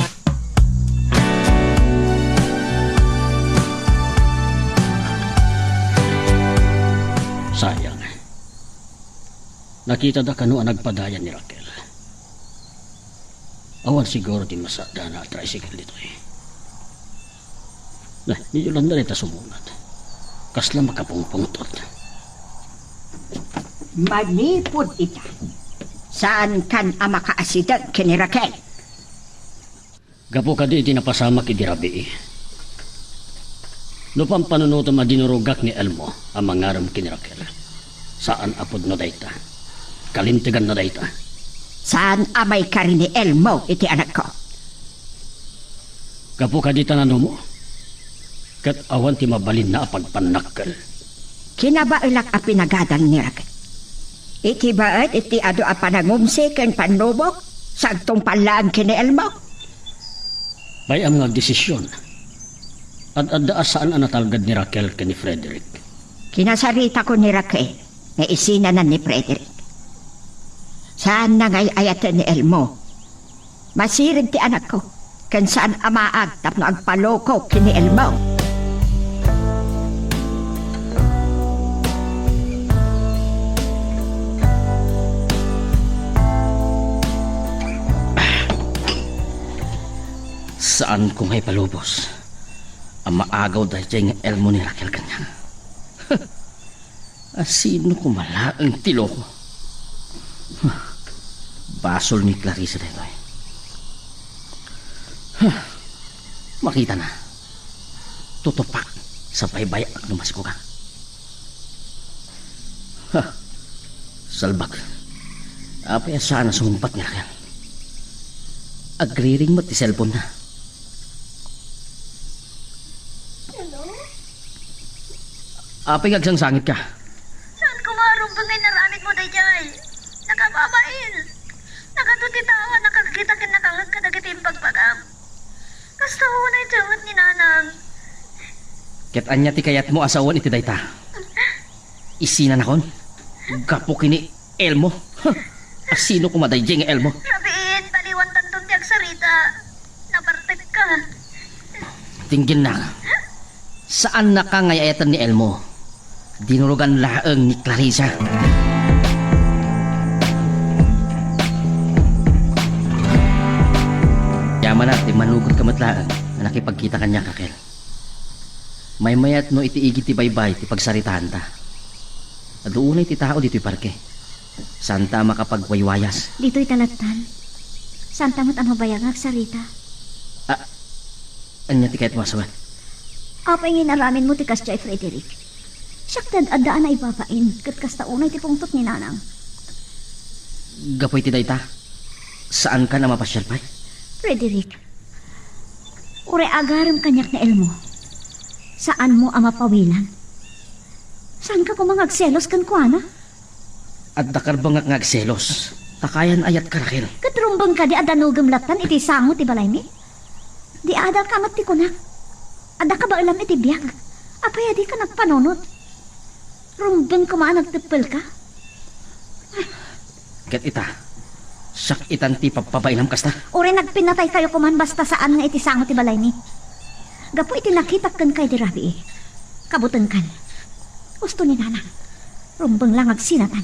[SPEAKER 9] Sayang. Nakita da kano ang nagpadayan ni Raquel. Awan siguro di masada na tricycle dito eh. Nah, ni Yolanda rin ta sumunod. Kasla makapungpungtot.
[SPEAKER 7] Manipod ita. Saan kan ama kaasidag kini Raquel?
[SPEAKER 9] Gapo ka di napasama ki Dirabi eh. No pampanunuto madinurugak ni Elmo ang mangaram kini Raquel. Saan apod no dayta? Kalintigan na dayta.
[SPEAKER 7] Saan amay ka rin ni Elmo iti anak ko?
[SPEAKER 9] Gapo ka di tanano mo. Kat awan ti mabalin na apagpanakkel.
[SPEAKER 7] Kinabailak a pinagadal ni Raquel. Iti baet iti ado a panangumsi ken panlubok sagtong palaan kini Elmo.
[SPEAKER 9] Bay ang nga desisyon. At adda saan ang natalgad ni Raquel ken ni Frederick.
[SPEAKER 7] Kinasarita ko ni Raquel na isinanan ni Frederick. Saan na ngay ayatan ni Elmo? Masirid ti anak ko. Kan saan amaag tapno agpaloko kini Elmo?
[SPEAKER 3] Saan ko may palubos? Ang maagaw dahil ng Elmo ni Raquel kanya. Asino ko malaang tilo ko? Basol ni Clarissa dito eh. Makita na. Tutupak sa baybay at lumasiko ka. Salbag. Apay sana sumumpat ni Raquel. Agriring mo ti cellphone na. Apay agsangsangit ka.
[SPEAKER 2] Saan kumarong bangay naramit mo dayjay? Nakababain. Nakatutitawan, nakakita kin nakangag ka dagiti yung pagpagam. Kasta ho na itawat ni Nanang.
[SPEAKER 3] Ket anya ti kayat mo asawan iti dayta. Isina na kon. Gapo kini Elmo. Asino kumadayjay nga Elmo?
[SPEAKER 2] Rabiin, baliwan tantong tiyag sarita. Napartek ka.
[SPEAKER 3] Tinggin na. Saan na ka ngayayatan ni Elmo? Dinurugan laeng ni Clarissa. Yaman natin manugod ka matlaan na nakipagkita kanya Raquel. May mayat no itiigit ti baybay ti pagsaritahan ta. At doon ti tao dito'y parke. Santa makapagwaywayas.
[SPEAKER 4] Dito'y talatan. Santa mo't ang mabayagag sarita.
[SPEAKER 3] Anya ti kahit masawan.
[SPEAKER 4] Apay nginaramin mo ti Kasjay Frederick. Siyak adaan na ibabain kat kasta unay ti pungtot ni Nanang.
[SPEAKER 3] Gapoy ti dayta. Saan ka na mapasyal pa'y?
[SPEAKER 4] Frederick, ure agaram kanyak na Elmo. Saan mo ang mapawilan? Saan ka kumangagselos kan kuana?
[SPEAKER 3] At dakar bang ngagselos? Takayan ayat ka Raquel.
[SPEAKER 4] Katrumbang ka di adanugam latan iti sango ti balay mi? Di adal ka mat ti kunak. Ada ka ba alam iti biyag? Apaya di ka nagpanonot? Rumbang ka maan nagtipil ka?
[SPEAKER 3] Ket ita. Sak itan ti papabailam kasta.
[SPEAKER 4] Ure nagpinatay kayo kuman basta saan nga iti sango ti balay mi? Gapo iti nakitak kan kay di rabi eh. Kabutan kan. Gusto ni Nanang. Rumbang lang agsinatan.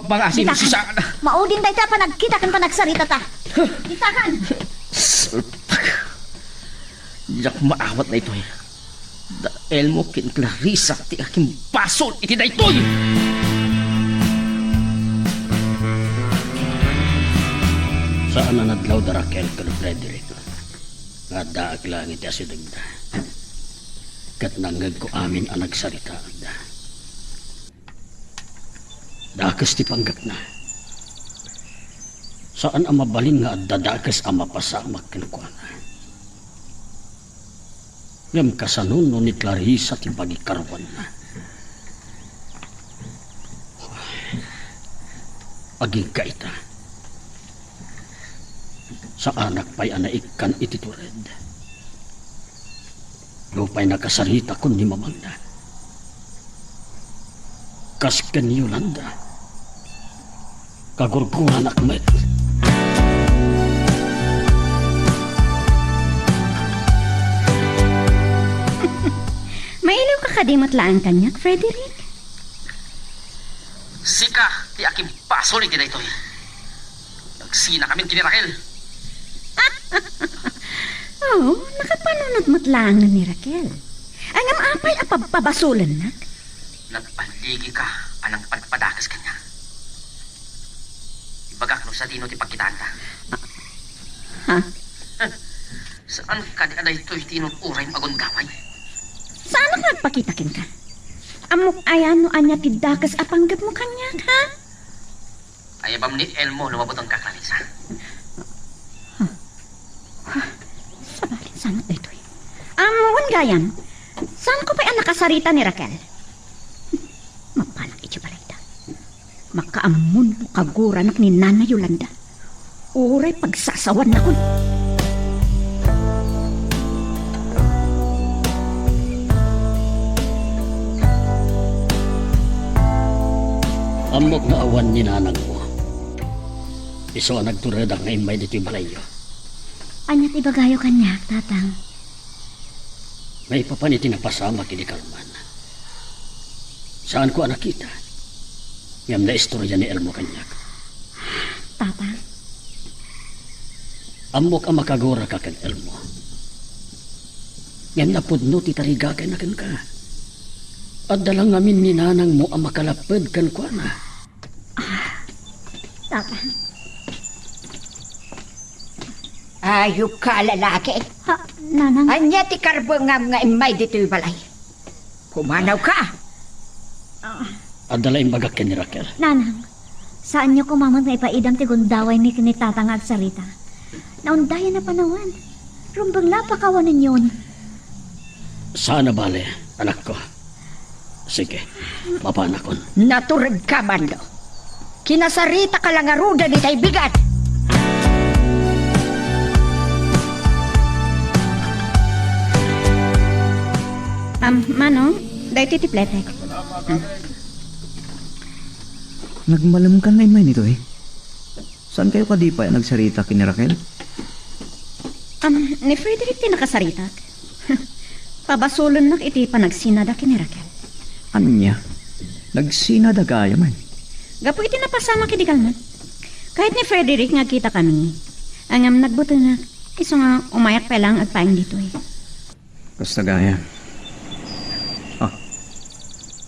[SPEAKER 3] Pangasin mo si Saka na.
[SPEAKER 4] Maudin tayo pa nagkita kan pa nagsarita ta. Kita kan.
[SPEAKER 3] Yak maawat na ito eh. Da Elmo kin Clarissa ti aking basol iti da ito'y.
[SPEAKER 9] Saan na nadlaw da Raquel kan Frederick? Ada langit iti asidag da. Kat nangag ko amin ang nagsarita da. Dakas ti panggap na. Saan ang mabalin nga at dadakas ang mapasamak kinukuha. Ngam kasanon no ni Clarissa ti pagikarwan na. Aging kaita. Sa anak pa'y anaikan iti tured. Lupa'y nakasarita kun ni mamangna. Kasken ni Yolanda. Kagurguran akmet.
[SPEAKER 4] Mailaw ka kadimot lang kanyak, Frederick.
[SPEAKER 8] Sika, ti aking pasol iti daytoy. Nagsina kami kini Raquel.
[SPEAKER 4] Oo, nakapanunod mo't lang ni Raquel. Ang apay apabasulan na.
[SPEAKER 8] Nagpaligi ka anang padpadakas kanya. Ibagak no sa dino ti pagkitanda.
[SPEAKER 4] Ha?
[SPEAKER 8] Saan ka di aday to'y tinuturay magundamay?
[SPEAKER 4] Saan ang nagpakitakin ka? Amok ayan no anya tidakas apanggap mo kanyak, ha?
[SPEAKER 8] Ayabam ni Elmo lumabot ang kaklarisa.
[SPEAKER 4] Sabalin sanot dito eh. Amon gayam, saan ko pa'y ang nakasarita ni Raquel? Mapalang iti balayda. Makaamun mo kaguranak ni Nana Yolanda. Uray pagsasawan na kun.
[SPEAKER 9] Amok na awan ni nanang mo. Iso ang nagturedak na imay dito yung balayo.
[SPEAKER 4] Anyat ibagayo kanyak, tatang.
[SPEAKER 9] May papaniti na pasama kini Kalman. Saan ko nakita? Ngam na istorya ni Elmo kanyak.
[SPEAKER 4] Tatang,
[SPEAKER 9] Amok ang makagura ka kan Elmo. Ngam na pudno ti tarigagan na kan ka. At dalang amin ni nanang mo ang makalapad kan kwa na.
[SPEAKER 4] tatang.
[SPEAKER 7] Ayok ka lalaki.
[SPEAKER 4] Ha, nanang.
[SPEAKER 7] Anya ti karbungam nga imay dito'y balay. Pumanaw ka.
[SPEAKER 9] At dalaing bagak ken ni Raquel.
[SPEAKER 4] Nanang, saan niyo kumamag na ipaidam ti gundaway ni kinitatang agsarita? Naundayan na panawan. Rumbang lapakawanan yun.
[SPEAKER 9] Sana bale, anak ko. Sige, mapanakon.
[SPEAKER 7] Naturag ka man do. Kinasarita ka lang aruda ni tay bigat.
[SPEAKER 4] Manong, dahi ti plete.
[SPEAKER 5] Nagmalam ka na imay nito eh. Saan kayo kadipay nagsarita kini Raquel?
[SPEAKER 4] Ni Frederick ti nakasarita. Pabasulon nak iti panagsinada kini Raquel.
[SPEAKER 5] Ano niya? Nagsinada kaya man.
[SPEAKER 4] Gapo iti napasama kidi Kalman. Kahit ni Frederick nga kita kami. Angam nagbuto na. Iso nga umayak pa lang agpaing dito eh.
[SPEAKER 5] Basta gaya.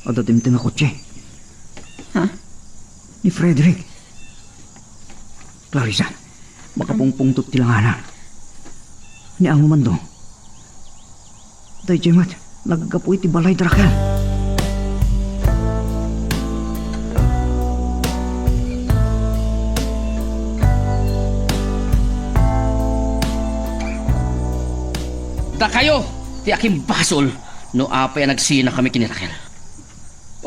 [SPEAKER 5] Adatimtim na kotse.
[SPEAKER 4] Ha?
[SPEAKER 5] Ni Frederick. Clarissa, makapungpungtot tilanganan. Ni ang umando. Day Jemat, nagagapoy ti balay Raquel.
[SPEAKER 6] Da kayo, ti aking basol, no apay nagsina kami kini Raquel.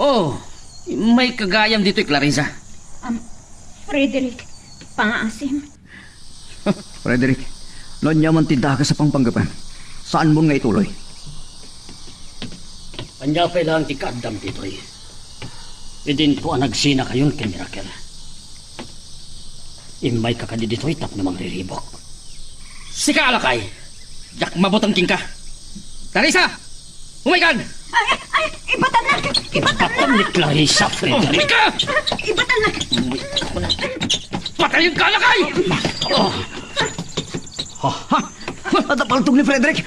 [SPEAKER 6] Oh, may kagayam dito'y Clarissa.
[SPEAKER 4] Frederick, pangaasim.
[SPEAKER 5] Frederick, noon niya man tinda ka sa pangpanggapan. Saan mo nga ituloy?
[SPEAKER 9] Anyapay lang ti kaadam dito eh. Idin ko ang nagsina kayon ken ni Raquel. Imay kakadi dito itap namang riribok.
[SPEAKER 6] Sika alakay, yak mabotang king ka. Clarissa, humaykan!
[SPEAKER 7] Ibatan na!
[SPEAKER 9] Patam ni Clarissa, Frederick.
[SPEAKER 6] Humika!
[SPEAKER 7] Ibatan na!
[SPEAKER 6] Patayin ka alakay!
[SPEAKER 5] Atapaltog ni Frederick!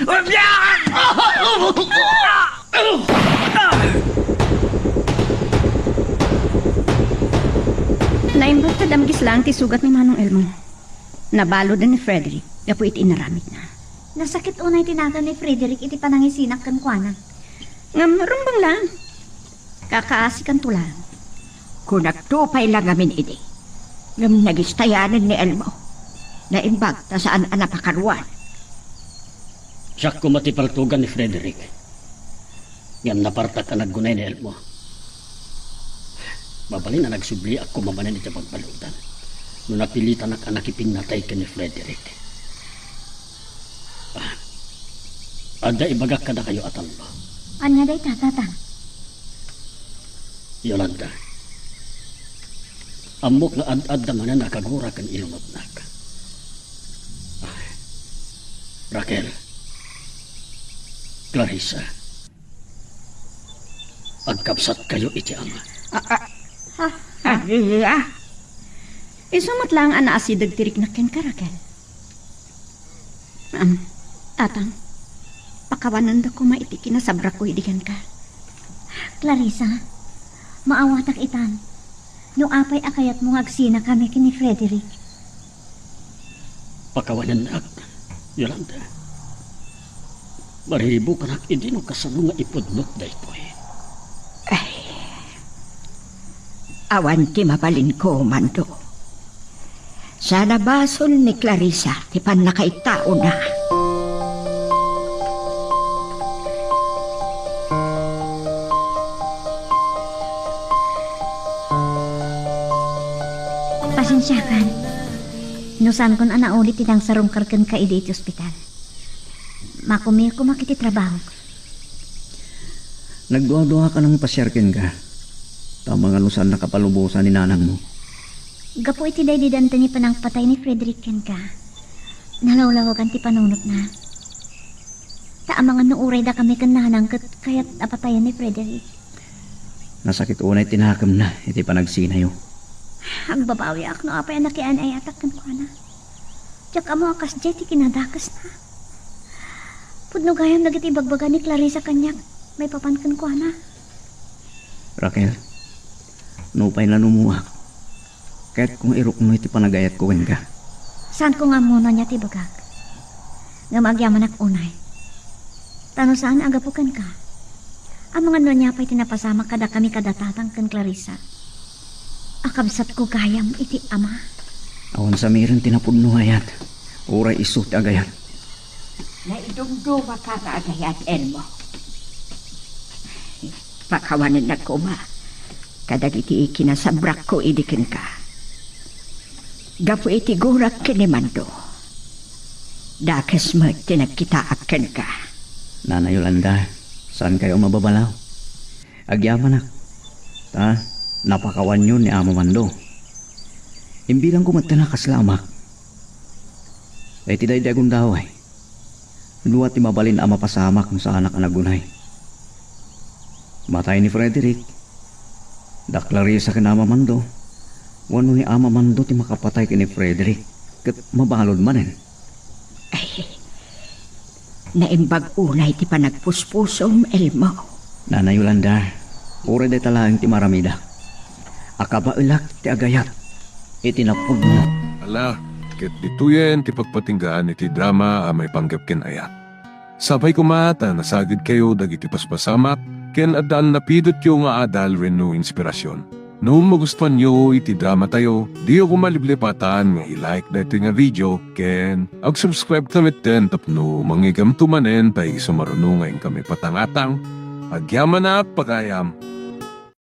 [SPEAKER 4] Naimbot ka damgis lang ti sugat ni Manong Elmo. Nabalo din ni Frederick. Gapo iti inaramit na. Nasakit unay tinagan ni Frederick iti panangisinak kan kuana.
[SPEAKER 7] Ngam rumbang lang. Kakaasikan tulang. Kung nagtupay lang amin ini. Ngam nagistayanan ni Elmo. Naimbag ta saan ang napakaruan.
[SPEAKER 9] Siya kumatipaltugan ni Frederick. Ngam napartak ang naggunay ni Elmo. Babali na nagsubli ako mamanan iti pagbalutan. Nung napilitan ang anakiping natay ka ni Frederick. Ada ibagak ka na kayo atan mo.
[SPEAKER 4] Anya day tatang.
[SPEAKER 9] Yolanda. Amok nga ad-ad naman na nakagura kan ilunod na ka. Raquel. Clarissa. Agkapsat kayo iti ama.
[SPEAKER 7] Isumat lang ang naasidag tirik na ken Raquel. Tatang, pakawanan da ko maitiki na sabra ko idigan ka.
[SPEAKER 4] Clarissa, maawatak itan. No apay akayat mo agsina kami kini Frederick.
[SPEAKER 9] Pakawanan na, Yolanda. Marihibo ka na, hindi no kasano nga ipudnot da ito eh.
[SPEAKER 7] Awan ti mabalin ko, Mando. Sa nabasol ni Clarissa, ti pan nakaitao na.
[SPEAKER 4] Pasensyakan. Inusan kon ana ulit itang sarong karken ka iti ospital. Makumir ko makiti trabaho.
[SPEAKER 5] Nagduha-duha ka ng pasyarkin ka. Tama nga lusan na kapalubusan ni nanang mo.
[SPEAKER 4] Gapo iti day didanta ni panang patay ni Frederick ken ka. Nalawlawagan ti panunot na. Taamangan no uray da kami ken nanang ket kayat apatayan ni Frederick.
[SPEAKER 5] Nasakit unay tinakam na, iti panagsinayo.
[SPEAKER 4] Agbabawi ak no apay anak yan ay atak ken kuana. Diyak amo akas jeti kinadakas na. Pudno gayam dagiti bagbaga ni Clarissa kanyak. May papan ken kuana.
[SPEAKER 5] Raquel, nupay na numuak. Kahit kung irok mo iti panagayat ko ka.
[SPEAKER 4] Saan ko nga muna niya ti bagag? Nga magyaman ak unay. Tano saan agapukan ka? Ang mga nonya pa'y tinapasama kada kami kadatatang ken Clarissa. Akabsat ko gayam iti ama.
[SPEAKER 5] Awan sa mirin tinapudno hayat. Uray isut agayat.
[SPEAKER 7] Naidumduma ka nga agayat, Elmo. Pakawanan na ko ma. Kadag iti ikinasabrak ko idikin ka. Gapu iti gurak kinimando. Dakes mo tinagkitaak ken ka.
[SPEAKER 5] Nana Yolanda, saan kayo mababalaw? Agyaman nak. Napakawan yun ni Amo Mando. Imbilang kumata kaslamak. Ay tiday dagun daw ay. Luwat ti mabalin ama pasamak ng sa anak anagunay. Matay ni Frederick. Da Clarissa ken Ama Mando. Wano ni Ama Mando ti makapatay ken ni Frederick. Ket mabalod manen.
[SPEAKER 7] Ay, naimbag unay ti panagpuspusom, Elmo.
[SPEAKER 5] Nana Yolanda, ure de talaang ti maramida. Akabailak ti agayat. Iti napudno.
[SPEAKER 1] Ala, ket dituyen ti pagpatinggaan iti drama a may panggap ken ayat. Sabay kumata nasagid kayo dagiti paspasamak ken adal napidot yo nga adal renno inspirasyon. No magustuhan nyo iti drama tayo, di ako maliblipatan nga i-like dati nga video ken ag-subscribe tamit den tapno mangigam tumanen tay sumarunungan kami patangatang agyaman na pagayam.